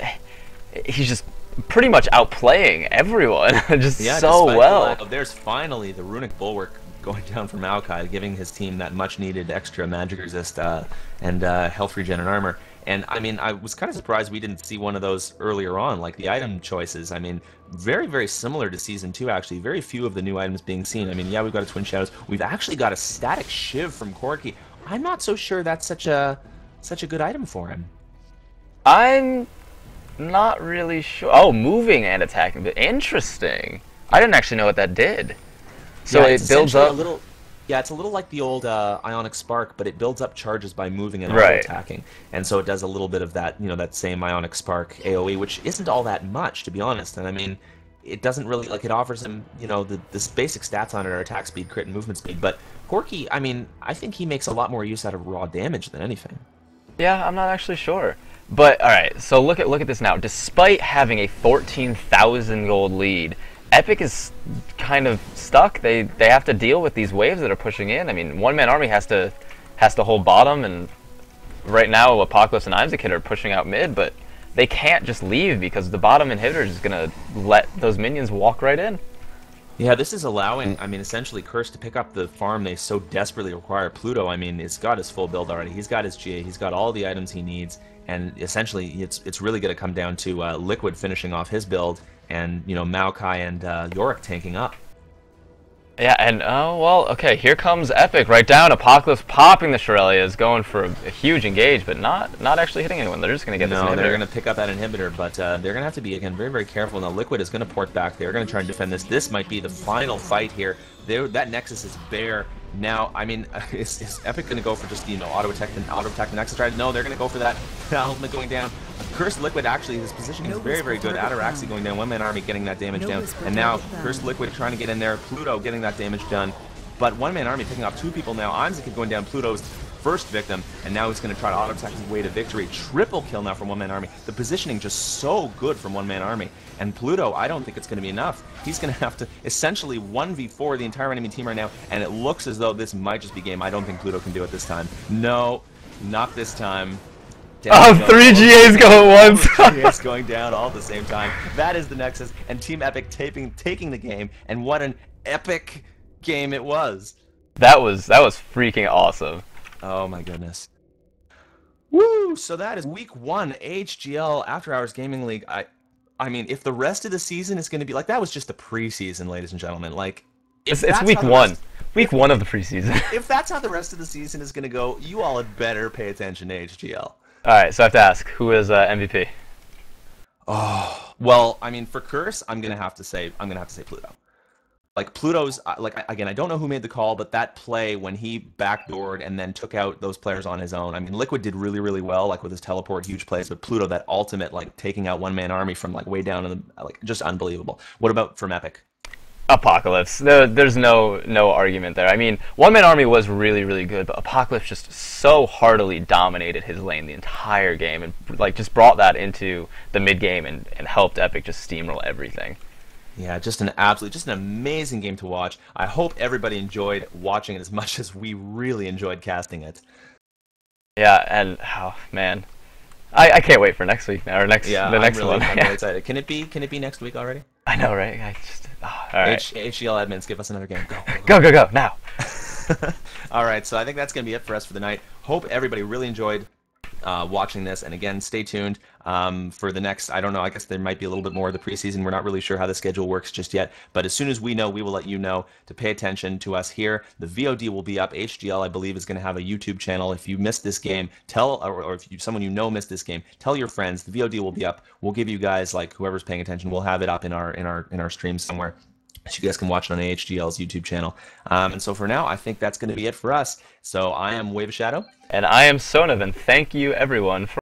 pretty much outplaying everyone so well. There's finally the runic bulwark going down for Maokai, giving his team that much-needed extra magic resist and health regen and armor. And I mean, I was kind of surprised we didn't see one of those earlier on, like the item choices. I mean, very, very similar to Season 2, actually. Very few of the new items being seen. I mean, yeah, we've got a Twin Shadows. We've actually got a static Shiv from Corki. I'm not so sure that's such a good item for him. I'm not really sure. Oh, moving and attacking. Interesting. I didn't actually know what that did. So yeah, it builds up. It's a little like the old Ionic Spark, but it builds up charges by moving and attacking, and so it does a little bit of that, that same Ionic Spark AOE, which isn't all that much, to be honest. And I mean, it doesn't really it offers him, this basic stats on it are attack speed, crit, and movement speed. But Corki, I mean, I think he makes a lot more use out of raw damage than anything. Yeah, I'm not actually sure. But all right, so look at this now. Despite having a 14,000 gold lead, Epic is kind of stuck. They have to deal with these waves that are pushing in. I mean, one-man army has to hold bottom, and right now Apocalypse and Imza Kid are pushing out mid, but they can't just leave because the bottom inhibitor is gonna let those minions walk right in. Yeah, this is allowing, I mean, essentially Curse to pick up the farm they so desperately require. Pluto, I mean, has got his full build already. He's got his GA, he's got all the items he needs, and essentially it's really going to come down to Liquid finishing off his build, and, Maokai and Yorick tanking up. Yeah, and oh well, okay, here comes Epic right down. Apocalypse popping the Shurelya, going for a huge engage, but not actually hitting anyone. They're just going to get this inhibitor. No, they're going to pick up that inhibitor, but they're going to have to be, again, very, very careful. Now, Liquid is going to port back. They're going to try and defend this. This might be the final fight here. That Nexus is bare. Now, I mean, is Epic going to go for just, auto-attack the Nexus strategy? No, they're going to go for that. Ultimate going down. Cursed Liquid, actually, his positioning is very, very good. Ataraxi going down, one-man army getting that damage down. And now, Cursed Liquid trying to get in there. Pluto getting that damage done. But one-man army picking off 2 people now. Imza Kid going down, Pluto's first victim. And now he's going to try to auto-attack his way to victory. Triple kill now from one-man army. The positioning just so good from one-man army. And Pluto, I don't think it's going to be enough. He's going to have to essentially 1v4 the entire enemy team right now. And it looks as though this might just be game. I don't think Pluto can do it this time. No, not this time. Oh, 3 GAs going at once. 3 GAs going down all at the same time. That is the Nexus, and Team Epic taking the game, and what an epic game it was. That was freaking awesome. Oh my goodness. Woo! So that is week 1 AHGL After Hours Gaming League. I mean, if the rest of the season is going to be like that, was just the preseason, ladies and gentlemen. Like, it's week 1. Week 1 of the preseason. If that's how the rest of the season is going to go, you all had better pay attention to AHGL. All right, so I have to ask, who is MVP? Oh, well, I mean, for Curse, I'm gonna have to say Pluto. Like Pluto's, again, I don't know who made the call, but that play when he backdoored and then took out those players on his own. I mean, Liquid did really, really well, like with his teleport, huge plays, but Pluto, that ultimate, like taking out one-man army from like way down in the, just unbelievable. What about from Epic? Apocalypse. There's no argument there. I mean, one-man army was really, really good, but Apocalypse just so heartily dominated his lane the entire game, and like just brought that into the mid game and helped Epic just steamroll everything. Yeah, just an amazing game to watch. I hope everybody enjoyed watching it as much as we really enjoyed casting it. Yeah, and oh man, I can't wait for next week now or Yeah, the next one. I'm really excited. Can it be next week already? I know, right? I just all right. HGL admins, give us another game. Go, go, Go, go, go now. go. All right, so I think that's going to be it for us for the night. Hope everybody really enjoyed watching this. And again, stay tuned for the next, I don't know, I guess there might be a little bit more of the preseason. We're not really sure how the schedule works just yet. But as soon as we know, we will let you know to pay attention to us here. The VOD will be up. HGL, I believe, is going to have a YouTube channel. If you missed this game, or if someone you know missed this game, tell your friends. The VOD will be up. We'll give you guys, like whoever's paying attention, we'll have it up in our stream somewhere, so you guys can watch it on AHGL's YouTube channel. And so for now, I think that's going to be it for us. So I am Wave of Shadow. And I am Sonav, and thank you everyone for